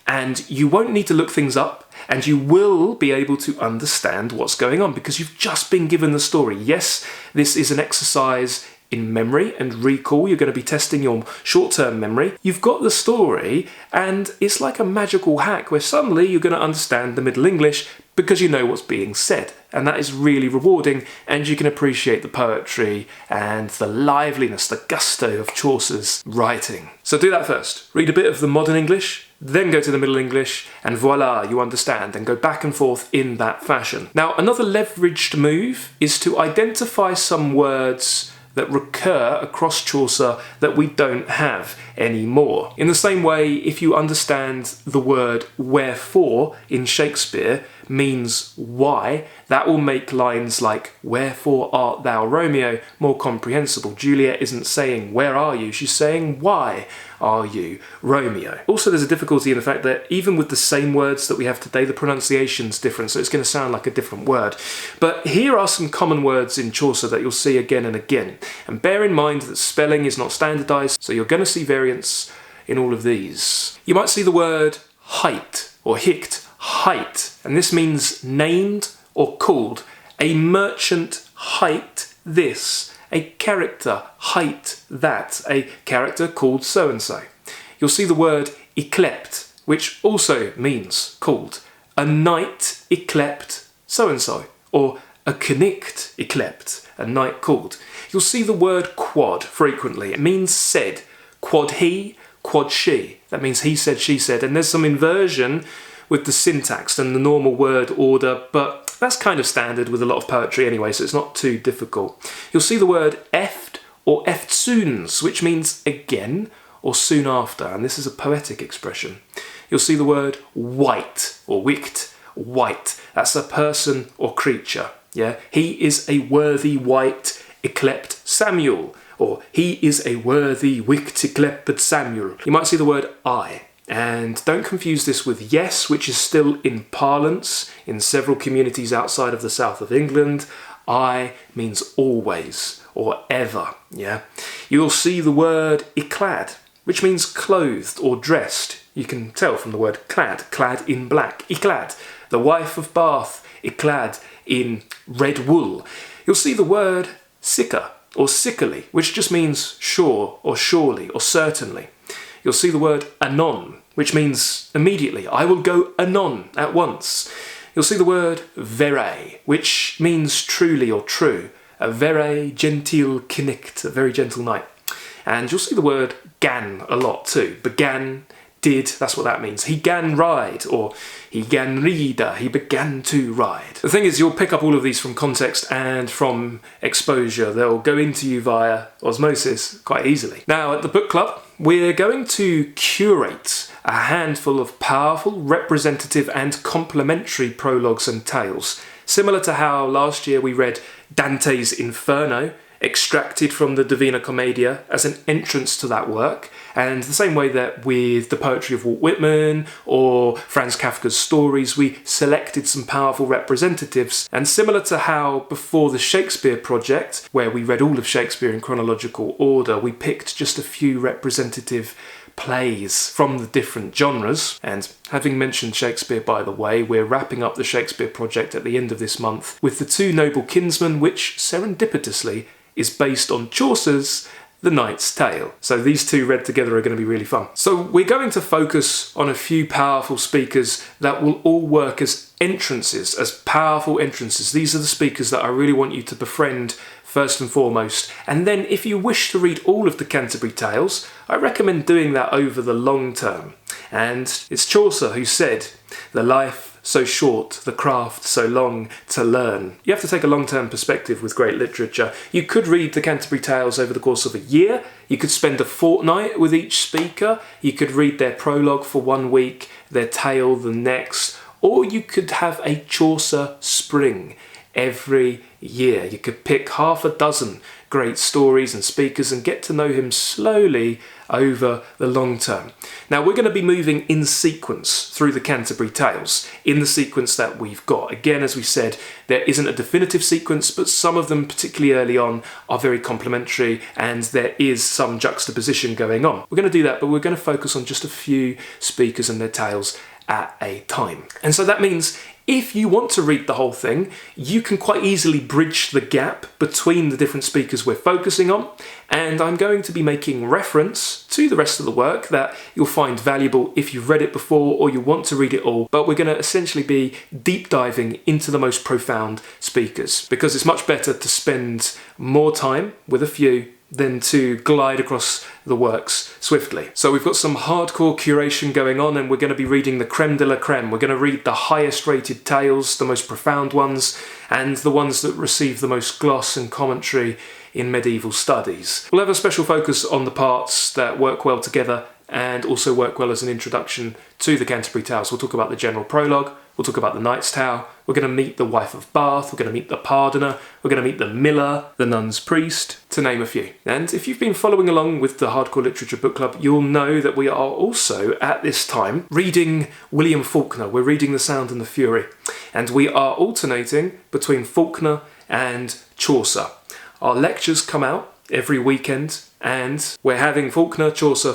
And you won't need to look things up, and you will be able to understand what's going on because you've just been given the story. Yes, this is an exercise in memory and recall. You're going to be testing your short-term memory. You've got the story, and it's like a magical hack where suddenly you're going to understand the Middle English because you know what's being said, and that is really rewarding, and you can appreciate the poetry and the liveliness, the gusto of Chaucer's writing. So do that first. Read a bit of the modern English, then go to the Middle English, and voila, you understand, and go back and forth in that fashion. Now, another leveraged move is to identify some words that recur across Chaucer that we don't have anymore. In the same way, if you understand the word wherefore in Shakespeare means why, that will make lines like "Wherefore art thou Romeo" more comprehensible. Juliet isn't saying "Where are you?" She's saying "Why are you Romeo?" Also, there's a difficulty in the fact that even with the same words that we have today, the pronunciation's different, so it's going to sound like a different word. But here are some common words in Chaucer that you'll see again and again. And bear in mind that spelling is not standardised, so you're going to see variants in all of these. You might see the word height or hicht, height, and this means named or called. A merchant hight this. A character hight that. A character called so-and-so. You'll see the word yclept, which also means called. A knight yclept so-and-so, or a knicht yclept, a knight called. You'll see the word quod frequently. It means said. Quod he, quod she. That means he said, she said, and there's some inversion with the syntax and the normal word order, but that's kind of standard with a lot of poetry anyway, so it's not too difficult. You'll see the word eft or eftsoons, which means again or soon after, and this is a poetic expression. You'll see the word white or wicht, white. That's a person or creature. Yeah, he is a worthy wight yclept Samuel, or he is a worthy wicht yclept Samuel. You might see the word I. And don't confuse this with yes, which is still in parlance in several communities outside of the south of England. I means always or ever, yeah? You'll see the word yclad, which means clothed or dressed. You can tell from the word clad, clad in black, yclad. The wife of Bath, yclad in red wool. You'll see the word sicker or sickly, which just means sure or surely or certainly. You'll see the word anon, which means immediately. I will go anon, at once. You'll see the word vere, which means truly or true. A vere gentile knicht, a very gentle knight. And you'll see the word gan a lot too. Began, did, that's what that means. He gan ride, or he gan reader, he began to ride. The thing is, you'll pick up all of these from context and from exposure. They'll go into you via osmosis quite easily. Now, at the book club, we're going to curate a handful of powerful, representative and complementary prologues and tales, similar to how last year we read Dante's Inferno, extracted from the Divina Commedia as an entrance to that work, and the same way that with the poetry of Walt Whitman or Franz Kafka's stories, we selected some powerful representatives, and similar to how before the Shakespeare project, where we read all of Shakespeare in chronological order, we picked just a few representative plays from the different genres. And having mentioned Shakespeare, by the way, we're wrapping up the Shakespeare project at the end of this month with The Two Noble Kinsmen, which serendipitously is based on Chaucer's The Knight's Tale. So these two read together are going to be really fun. So we're going to focus on a few powerful speakers that will all work as entrances, as powerful entrances. These are the speakers that I really want you to befriend first and foremost. And then if you wish to read all of the Canterbury Tales, I recommend doing that over the long term. And it's Chaucer who said, "The life so short, the craft so long to learn." You have to take a long-term perspective with great literature. You could read the Canterbury Tales over the course of a year. You could spend a fortnight with each speaker. You could read their prologue for 1 week, their tale the next, or you could have a Chaucer spring every year. You could pick half a dozen great stories and speakers and get to know him slowly over the long term. Now we're going to be moving in sequence through the Canterbury Tales, in the sequence that we've got. Again, as we said, there isn't a definitive sequence, but some of them, particularly early on, are very complementary and there is some juxtaposition going on. We're going to do that, but we're going to focus on just a few speakers and their tales at a time. And so that means if you want to read the whole thing, you can quite easily bridge the gap between the different speakers we're focusing on, and I'm going to be making reference to the rest of the work that you'll find valuable if you've read it before or you want to read it all, but we're going to essentially be deep diving into the most profound speakers, because it's much better to spend more time with a few than to glide across the works swiftly. So we've got some hardcore curation going on, and we're going to be reading the creme de la creme. We're going to read the highest rated tales, the most profound ones, and the ones that receive the most gloss and commentary in medieval studies. We'll have a special focus on the parts that work well together and also work well as an introduction to the Canterbury Tales. We'll talk about the General Prologue, we'll talk about the Knight's Tale, we're going to meet the Wife of Bath, we're going to meet the Pardoner, we're going to meet the Miller, the Nun's Priest, to name a few. And if you've been following along with the Hardcore Literature Book Club, you'll know that we are also, at this time, reading William Faulkner. We're reading The Sound and the Fury. And we are alternating between Faulkner and Chaucer. Our lectures come out every weekend, and we're having Faulkner, Chaucer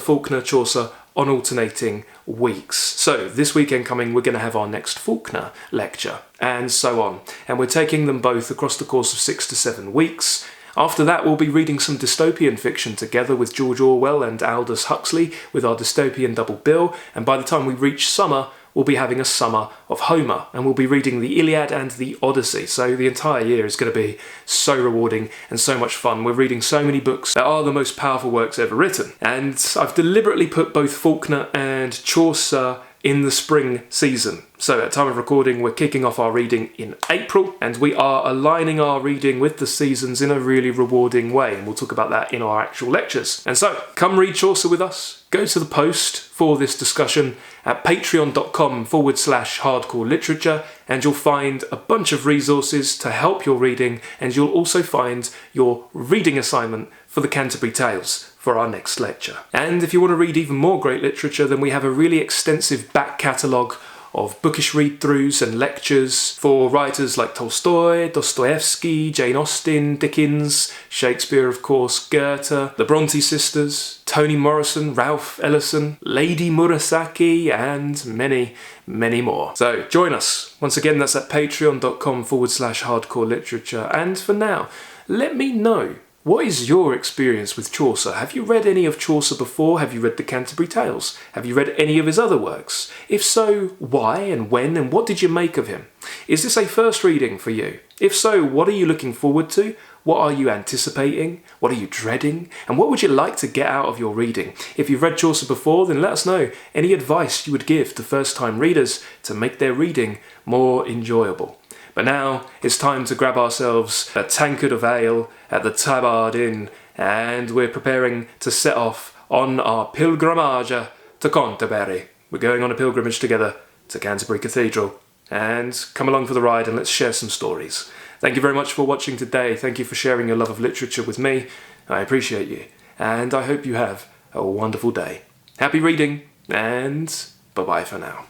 on alternating weeks. So this weekend coming, we're going to have our next Faulkner lecture, and so on. And we're taking them both across the course of 6 to 7 weeks. After that, we'll be reading some dystopian fiction together with George Orwell and Aldous Huxley with our dystopian double bill. And by the time we reach summer, we'll be having a summer of Homer, and we'll be reading the Iliad and the Odyssey. So the entire year is going to be so rewarding and so much fun. We're reading so many books that are the most powerful works ever written. And I've deliberately put both Faulkner and Chaucer in the spring season. So at time of recording, we're kicking off our reading in April, and we are aligning our reading with the seasons in a really rewarding way, and we'll talk about that in our actual lectures. And so, come read Chaucer with us. Go to the post for this discussion at patreon.com/hardcore literature, and you'll find a bunch of resources to help your reading, and you'll also find your reading assignment for the Canterbury Tales for our next lecture. And if you want to read even more great literature, then we have a really extensive back catalogue of bookish read-throughs and lectures for writers like Tolstoy, Dostoevsky, Jane Austen, Dickens, Shakespeare of course, Goethe, the Bronte sisters, Toni Morrison, Ralph Ellison, Lady Murasaki, and many, many more. So join us. Once again, that's at patreon.com/hardcore literature. And for now, let me know, what is your experience with Chaucer? Have you read any of Chaucer before? Have you read the Canterbury Tales? Have you read any of his other works? If so, why and when, and what did you make of him? Is this a first reading for you? If so, what are you looking forward to? What are you anticipating? What are you dreading? And what would you like to get out of your reading? If you've read Chaucer before, then let us know any advice you would give to first-time readers to make their reading more enjoyable. But now it's time to grab ourselves a tankard of ale at the Tabard Inn, and we're preparing to set off on our pilgrimage to Canterbury. We're going on a pilgrimage together to Canterbury Cathedral, and come along for the ride and let's share some stories. Thank you very much for watching today. Thank you for sharing your love of literature with me. I appreciate you, and I hope you have a wonderful day. Happy reading, and bye-bye for now.